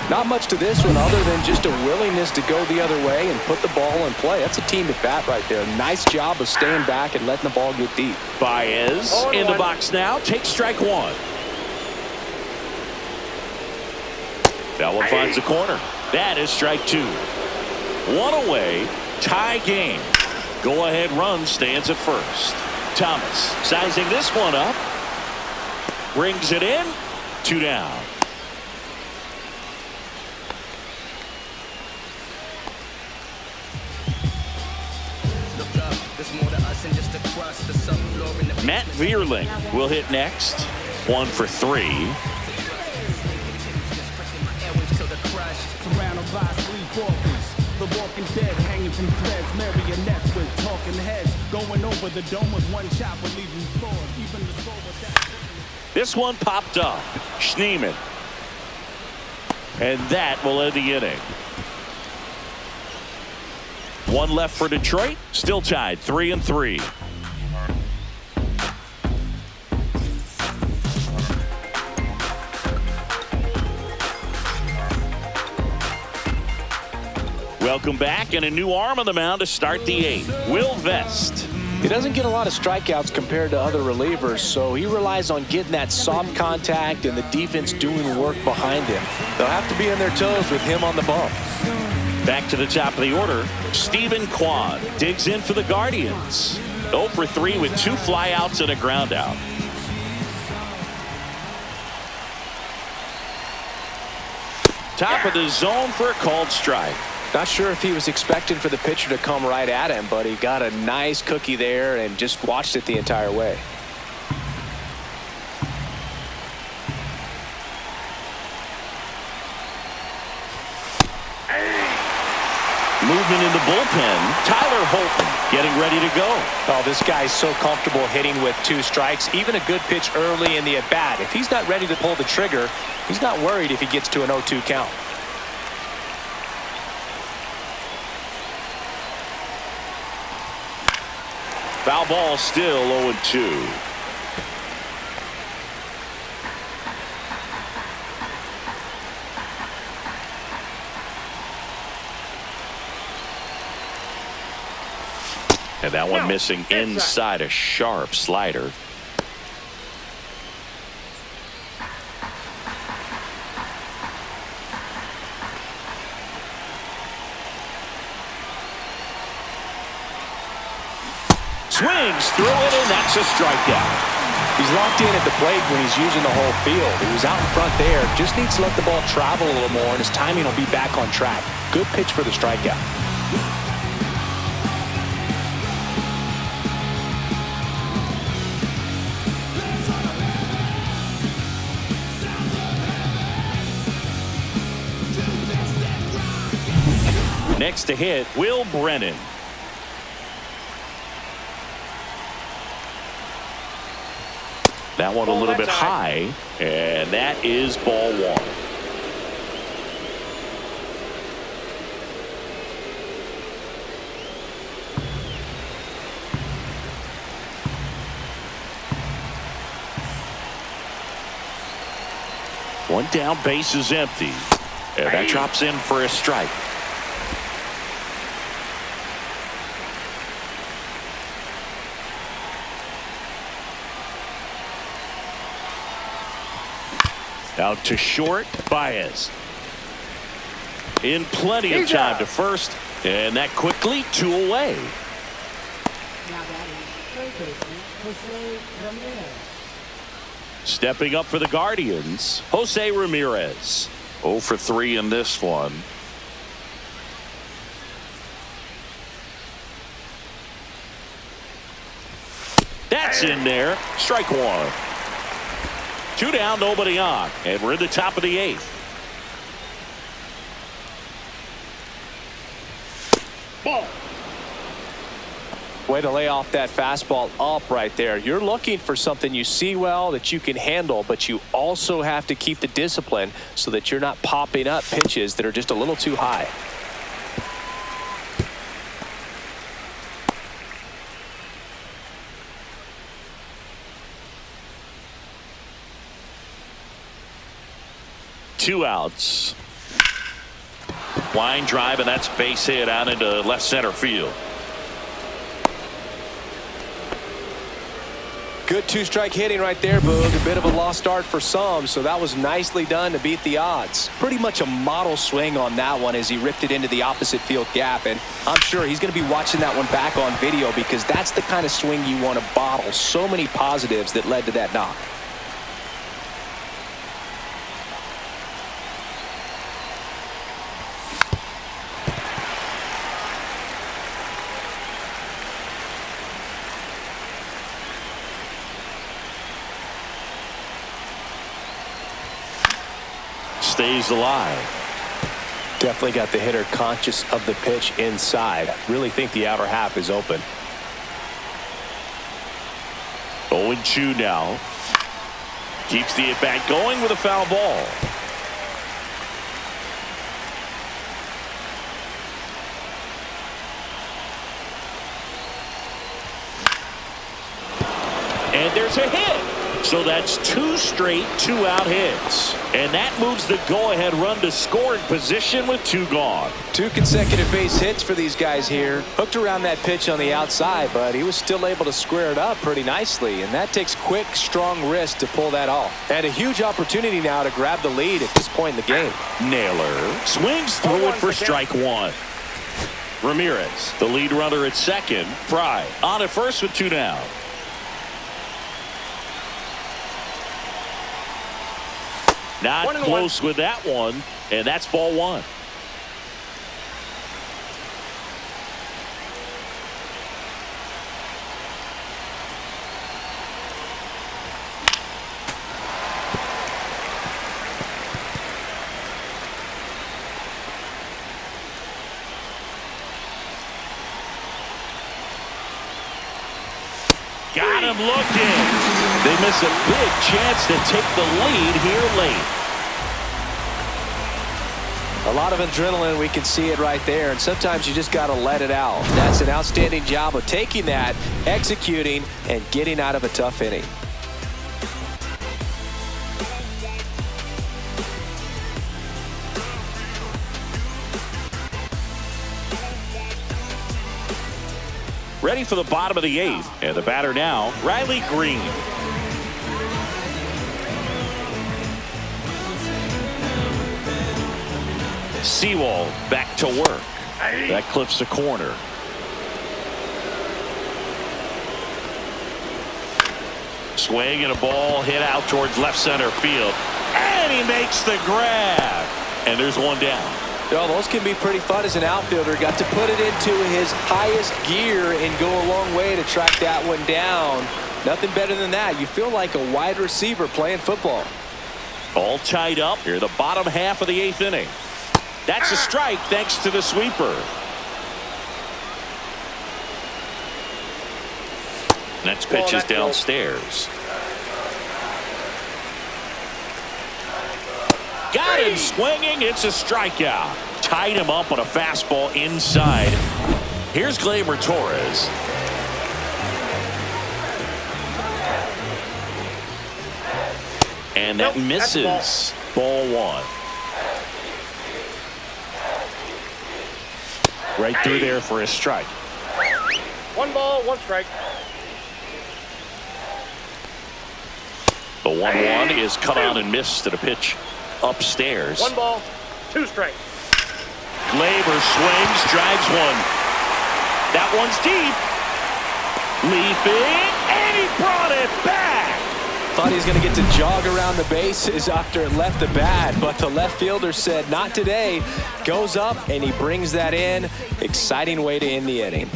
Not much to this one other than just a willingness to go the other way and put the ball in play. That's a team at bat right there. Nice job of staying back and letting the ball get deep. Baez in the box now. Takes strike 1. That one finds the corner. That is strike 2. 1 away. Tie game. Go-ahead run stands at first. Thomas sizing this one up. Brings it in. 2 down. Matt Vierling will hit next. 1 for 3. Surrounded by sleepwalkers, the walking dead hanging from threads, marionettes with talking heads, going over the dome with one chopper, leaving floored, even the soul with that. This one popped up. Schneemann. And that will end the inning. One left for Detroit. Still tied 3-3. Welcome back, and a new arm on the mound to start the 8th. Will Vest. He doesn't get a lot of strikeouts compared to other relievers, so he relies on getting that soft contact and the defense doing work behind him. They'll have to be on their toes with him on the bump. Back to the top of the order, Stephen Kwan digs in for the Guardians. 0 for 3 with 2 flyouts and a ground out. Top of the zone for a called strike. Not sure if he was expecting for the pitcher to come right at him, but he got a nice cookie there and just watched it the entire way. Movement in the bullpen. Tyler Holton getting ready to go. Oh, this guy's so comfortable hitting with 2 strikes. Even a good pitch early in the at-bat. If he's not ready to pull the trigger, he's not worried if he gets to an 0-2 count. Foul ball, still 0-2. And that one missing inside, a sharp slider. Swings through it, and that's a strikeout. He's locked in at the plate when he's using the whole field. He was out in front there. Just needs to let the ball travel a little more, and his timing will be back on track. Good pitch for the strikeout. Next to hit, Will Brennan. That one a little bit high, and that is ball 1. One down, base is empty. And that drops in for a strike. Out to short, Baez. In plenty of time to first, and that quickly 2 away. Now batting, third baseman, Jose Ramirez. Stepping up for the Guardians, Jose Ramirez. 0 for 3 in this one. That's in there. Strike 1. 2 down, nobody on, and we're in the top of the 8th. Ball. Way to lay off that fastball up right there. You're looking for something you see well that you can handle, but you also have to keep the discipline so that you're not popping up pitches that are just a little too high. Two outs. Line drive, and that's base hit out into left center field. Good 2-strike hitting right there, Boog. A bit of a lost start for some, so that was nicely done to beat the odds. Pretty much a model swing on that one as he ripped it into the opposite field gap, and I'm sure he's going to be watching that one back on video because that's the kind of swing you want to bottle. So many positives that led to that knock. Stays alive. Definitely got the hitter conscious of the pitch inside. Really think the outer half is open. 0-2 now. Keeps the at-bat going with a foul ball. And there's a hit. So that's 2 straight 2-out hits. And that moves the go-ahead run to scoring position with 2 gone. 2 consecutive base hits for these guys here. Hooked around that pitch on the outside, but he was still able to square it up pretty nicely. And that takes quick, strong wrist to pull that off. And a huge opportunity now to grab the lead at this point in the game. Naylor swings through it for strike 1. Ramirez, the lead runner at second. Fry on at first with 2 down. Not close with that one, and that's ball 1. Got him looking. They miss a big chance to take the lead here late. A lot of adrenaline, we can see it right there, and sometimes you just got to let it out. That's an outstanding job of taking that, executing, and getting out of a tough inning. Ready for the bottom of the 8th, and the batter now, Riley Green. Sewell back to work. That clips the corner. Swing and a ball hit out towards left center field. And he makes the grab. And there's 1 down. Well, those can be pretty fun as an outfielder. Got to put it into his highest gear and go a long way to track that one down. Nothing better than that. You feel like a wide receiver playing football. All tied up here, the bottom half of the 8th inning. That's a strike thanks to the sweeper. Next pitch is downstairs. Got him swinging. It's a strikeout. Tied him up on a fastball inside. Here's Gleyber Torres. And that misses. Ball 1. Right through there for a strike. 1 ball, 1 strike. The 1-1 is cut on and missed at a pitch upstairs. 1 ball, 2 strike. Gleyber swings, drives 1. That one's deep. Leaping, and he brought it back. Thought he was going to get to jog around the bases after it left the bat, but the left fielder said not today. Goes up and he brings that in. Exciting way to end the inning.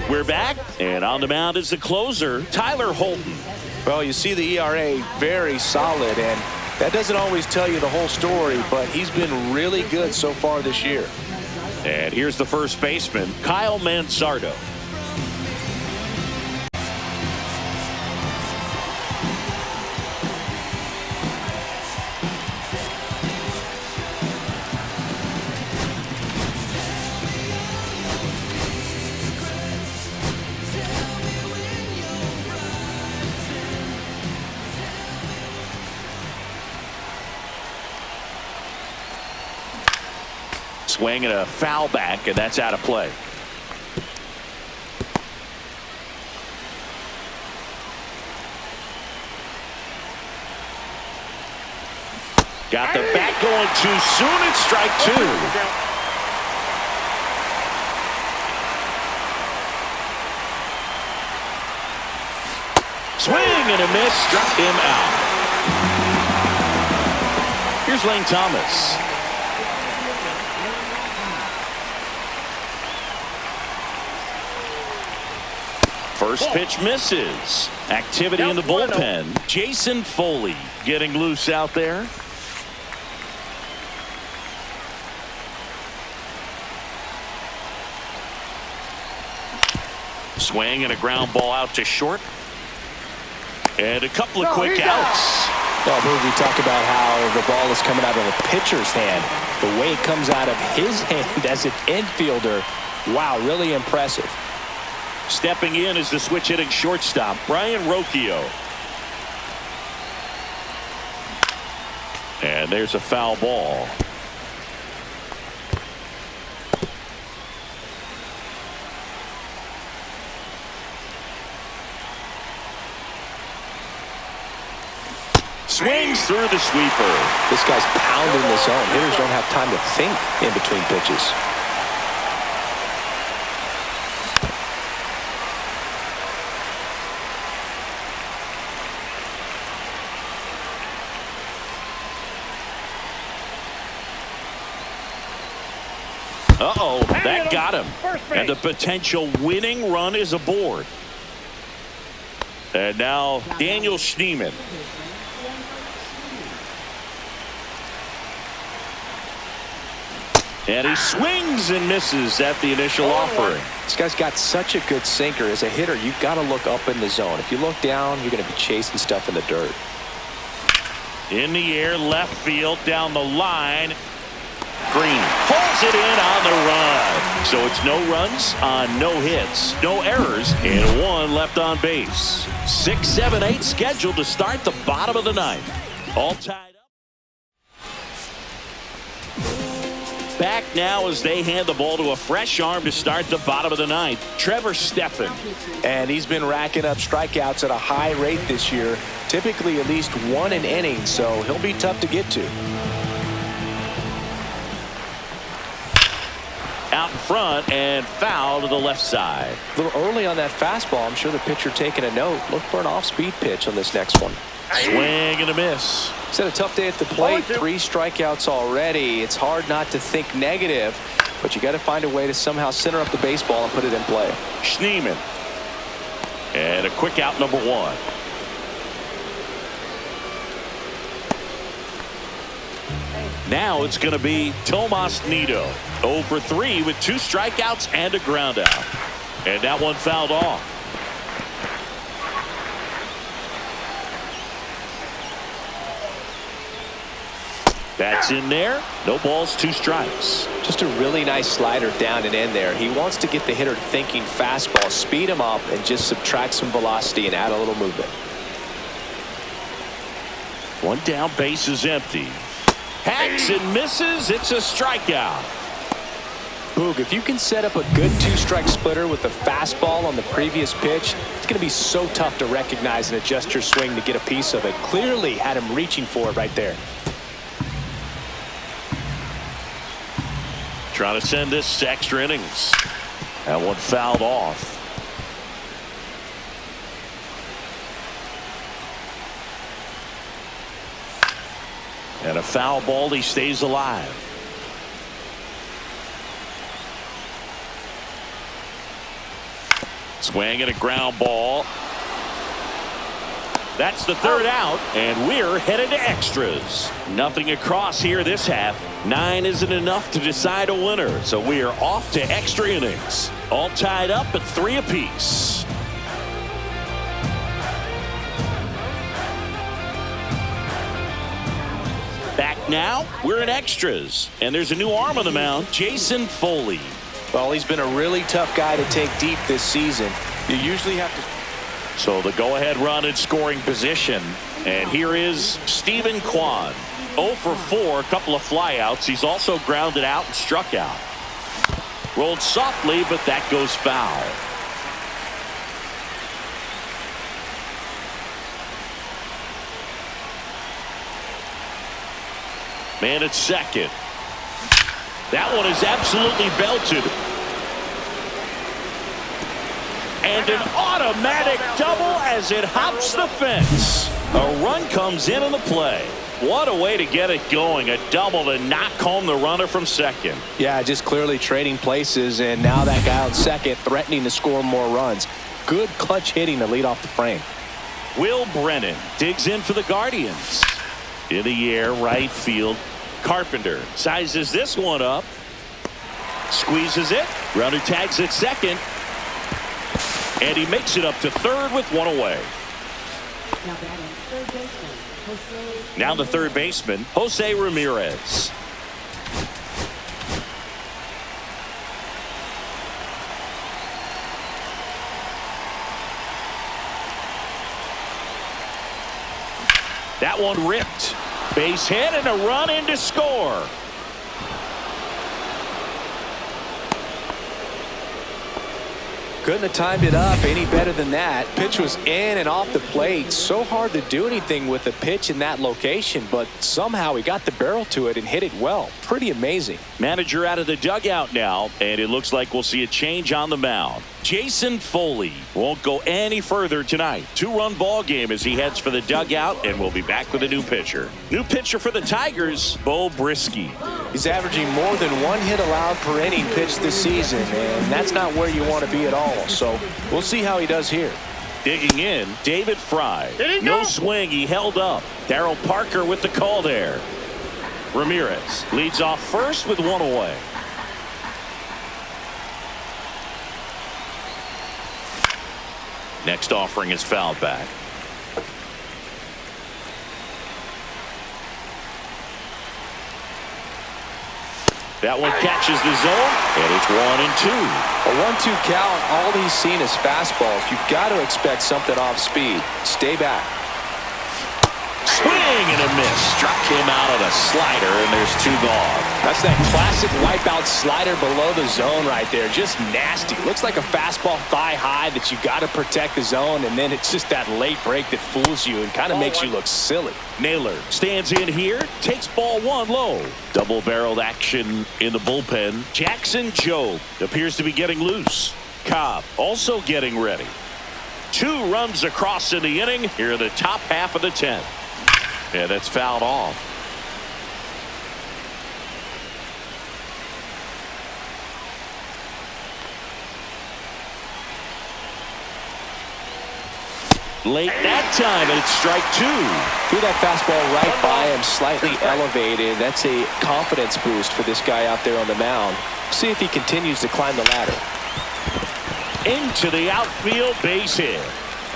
We're back, and on the mound is the closer, Tyler Holton. Well, you see the ERA very solid, and that doesn't always tell you the whole story, but he's been really good so far this year. And here's the first baseman, Kyle Manzardo. Swing and a foul back, and that's out of play. Got the bat going too soon. It's strike 2. Swing and a miss, struck him out. Here's Lane Thomas. First pitch misses. Activity in the bullpen. Jason Foley getting loose out there. Swing and a ground ball out to short. And a couple of No, quick he's out. outs. Well, we talk about how the ball is coming out of the pitcher's hand. The way it comes out of his hand as an infielder, wow, really impressive. Stepping in is the switch hitting shortstop, Brian Rocchio. And there's a foul ball. Swings through the sweeper. This guy's pounding the zone. Hitters don't have time to think in between pitches. Uh-oh, that got him. First base. And the potential winning run is aboard. And now Daniel Schneemann. And he swings and misses at the initial offering. This guy's got such a good sinker. As a hitter, you've got to look up in the zone. If you look down, you're going to be chasing stuff in the dirt. In the air, left field, down the line. Green pulls it in on the run. So it's no runs on no hits, no errors, and one left on base. 6, 7, 8 scheduled to start the bottom of the ninth. All tied up. Back now as they hand the ball to a fresh arm to start the bottom of the ninth, Trevor Stephan. And he's been racking up strikeouts at a high rate this year, typically at least one an inning, so he'll be tough to get to. Out in front and foul to the left side. A little early on that fastball. I'm sure the pitcher taking a note. Look for an off-speed pitch on this next one. Swing and a miss. He's had a tough day at the plate. 3 strikeouts already. It's hard not to think negative, but you got to find a way to somehow center up the baseball and put it in play. Schneemann. And a quick out, number 1. Now it's going to be Tomas Nido. 0 for 3 with 2 strikeouts and a ground out. And that one fouled off. That's in there. No balls, 2 strikes. Just a really nice slider down and in there. He wants to get the hitter thinking fastball, speed him up, and just subtract some velocity and add a little movement. One down, base is empty. Hacks and misses. It's a strikeout. Boog, if you can set up a good 2-strike splitter with the fastball on the previous pitch, it's going to be so tough to recognize and adjust your swing to get a piece of it. Clearly had him reaching for it right there. Trying to send this to extra innings. That one fouled off. And a foul ball. He stays alive. Swing and a ground ball. That's the 3rd out, and we're headed to extras. Nothing across here this half. 9 isn't enough to decide a winner, so we are off to extra innings. All tied up at 3 apiece. Back now, we're in extras, and there's a new arm on the mound, Jason Foley. Well, he's been a really tough guy to take deep this season. You usually have to... So the go-ahead run in scoring position. And here is Stephen Kwan. 0 for 4, a couple of flyouts. He's also grounded out and struck out. Rolled softly, but that goes foul. Man at second. That one is absolutely belted. And an automatic double as it hops the fence. A run comes in on the play. What a way to get it going. A double to knock home the runner from second. Yeah, just clearly trading places, and now that guy on second threatening to score more runs. Good clutch hitting to lead off the frame. Will Brennan digs in for the Guardians. In the air, right field. Carpenter sizes this one up. Squeezes it. Runner tags at second. And he makes it up to third with one away. Now batting third baseman, Jose. Now the third baseman, Jose Ramirez. That one ripped. Base hit and a run in to score. Couldn't have timed it up any better than that. Pitch was in and off the plate. So hard to do anything with the pitch in that location, but somehow he got the barrel to it and hit it well. Pretty amazing. Manager out of the dugout now, and it looks like we'll see a change on the mound. Jason Foley won't go any further tonight. 2-run ball game as he heads for the dugout, and we'll be back with a new pitcher. New pitcher for the Tigers, Beau Brieske. He's averaging more than 1 hit allowed per inning pitched this season, and that's not where you want to be at all. So we'll see how he does here. Digging in, David Fry. No swing, he held up. Darryl Parker with the call there. Ramirez leads off first with one away. Next offering is fouled back. That one catches the zone, and it's 1-2. A 1-2 count, all he's seen is fastballs. You've got to expect something off speed. Stay back. Swing and a miss. Struck him out on a slider, and there's 2 gone. That's that classic wipeout slider below the zone right there. Just nasty. Looks like a fastball thigh high that you got to protect the zone, and then it's just that late break that fools you and kind of makes you look silly. Naylor stands in here, takes ball 1 low. Double-barreled action in the bullpen. Jackson Jobe appears to be getting loose. Cobb also getting ready. 2 runs across in the inning here in the top half of the 10th. Yeah, that's fouled off. Late that time, and it's strike 2. Threw that fastball right by him, slightly elevated. That's a confidence boost for this guy out there on the mound. See if he continues to climb the ladder. Into the outfield, base hit.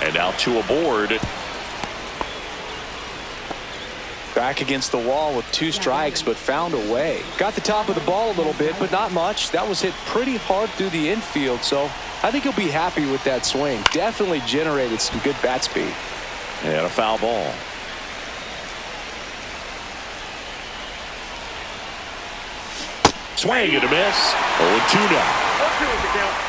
And now 2 aboard. Back against the wall with 2 strikes, but found a way. Got the top of the ball a little bit, but not much. That was hit pretty hard through the infield, so I think he'll be happy with that swing. Definitely generated some good bat speed. And a foul ball. Swing and a miss. 0-2 now. 0-2 is the count.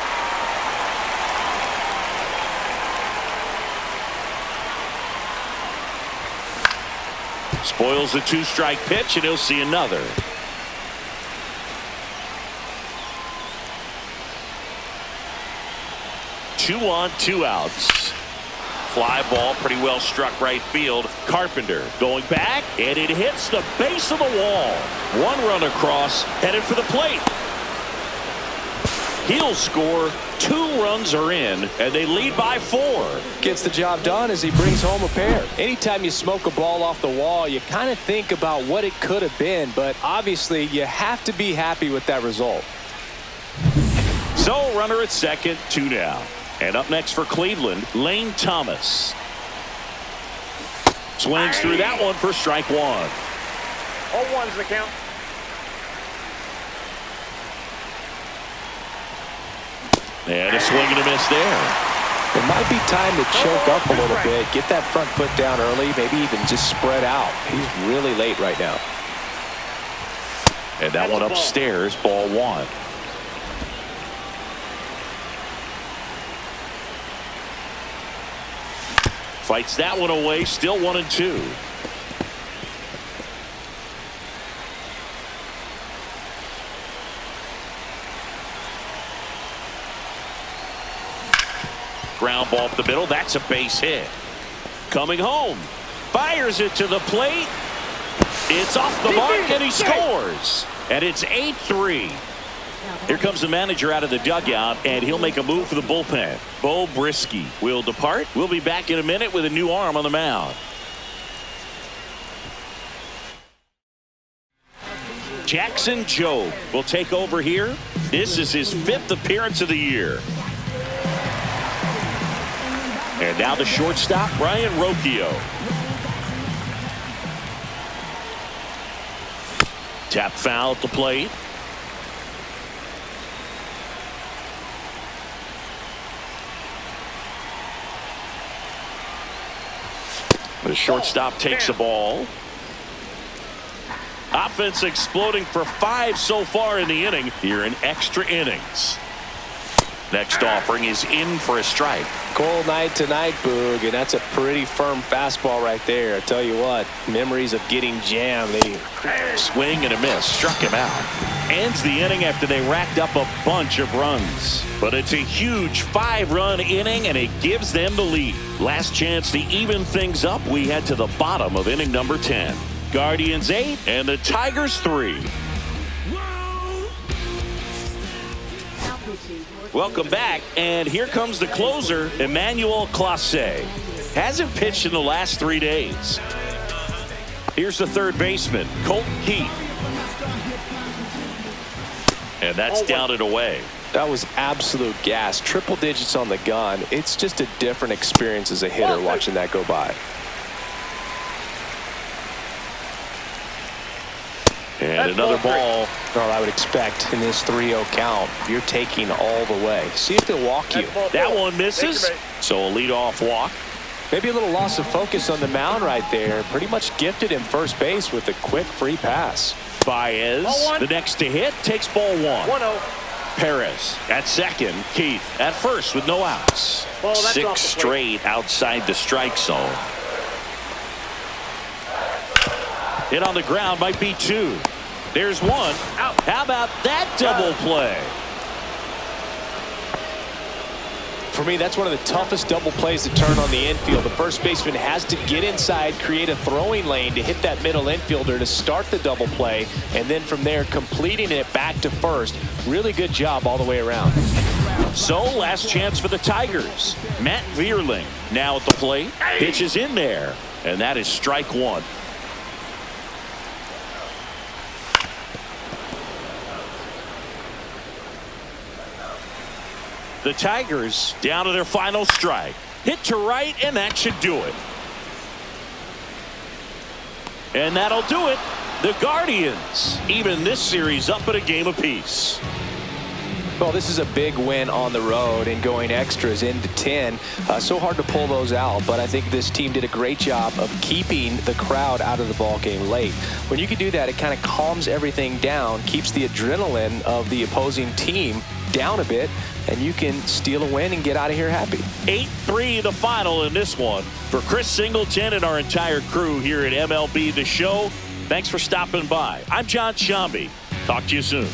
Spoils the 2-strike pitch, and he'll see another. Two on, 2 outs. Fly ball pretty well struck right field. Carpenter going back, and it hits the base of the wall. 1 run across, headed for the plate. He'll score. 2 runs are in, and they lead by 4. Gets the job done as he brings home a pair. Anytime you smoke a ball off the wall, you kind of think about what it could have been, but obviously you have to be happy with that result. So runner at second, 2 down. And up next for Cleveland, Lane Thomas. Swings through that one for strike 1. 0-1 is the count. And a swing and a miss there. It might be time to choke up a little bit, get that front foot down early, maybe even just spread out. He's really late right now. And that one upstairs, ball 1. Fights that one away, still 1-2. Ground ball up the middle. That's a base hit. Coming home. Fires it to the plate. It's off the mark, and he scores. And it's 8-3. Here comes the manager out of the dugout, and he'll make a move for the bullpen. Beau Brieske will depart. We'll be back in a minute with a new arm on the mound. Jackson Jobe will take over here. This is his 5th appearance of the year. And now the shortstop, Brian Rocchio. Tap foul at the plate. The shortstop takes the ball. Offense exploding for 5 so far in the inning here in extra innings. Next offering is in for a strike. Cold night tonight, Boog, and that's a pretty firm fastball right there. I tell you what, memories of getting jammed. They swing and a miss, struck him out. Ends the inning after they racked up a bunch of runs. But it's a huge 5-run inning, and it gives them the lead. Last chance to even things up. We head to the bottom of inning number 10. Guardians 8 and the Tigers 3. Welcome back, and here comes the closer, Emmanuel Clase. Hasn't pitched in the last 3 days. Here's the third baseman, Colt Keith. And that's down and away. That was absolute gas. Triple digits on the gun. It's just a different experience as a hitter watching that go by. And another ball. Well, I would expect in this 3-0 count, you're taking all the way. See if they'll walk you. That one misses. So a leadoff walk. Maybe a little loss of focus on the mound right there. Pretty much gifted him first base with a quick free pass. Baez, the next to hit, takes ball 1. Perez at second. Keith at first with no outs. 6 straight outside the strike zone. Hit on the ground, might be 2. There's 1. Out. How about that double play? For me, that's one of the toughest double plays to turn on the infield. The first baseman has to get inside, create a throwing lane to hit that middle infielder to start the double play, and then from there completing it back to first. Really good job all the way around. So last chance for the Tigers. Matt Vierling now at the plate. Pitch is in there, and that is strike 1. The Tigers down to their final strike. Hit to right, and that should do it. And that'll do it. The Guardians even this series up at a game apiece. Well, this is a big win on the road and going extras into 10. So hard to pull those out, but I think this team did a great job of keeping the crowd out of the ball game late. When you can do that, it kind of calms everything down, keeps the adrenaline of the opposing team down a bit, and you can steal a win and get out of here happy. 8-3 the final in this one. For Chris Singleton and our entire crew here at MLB The Show, thanks for stopping by. I'm John Shambi. Talk to you soon.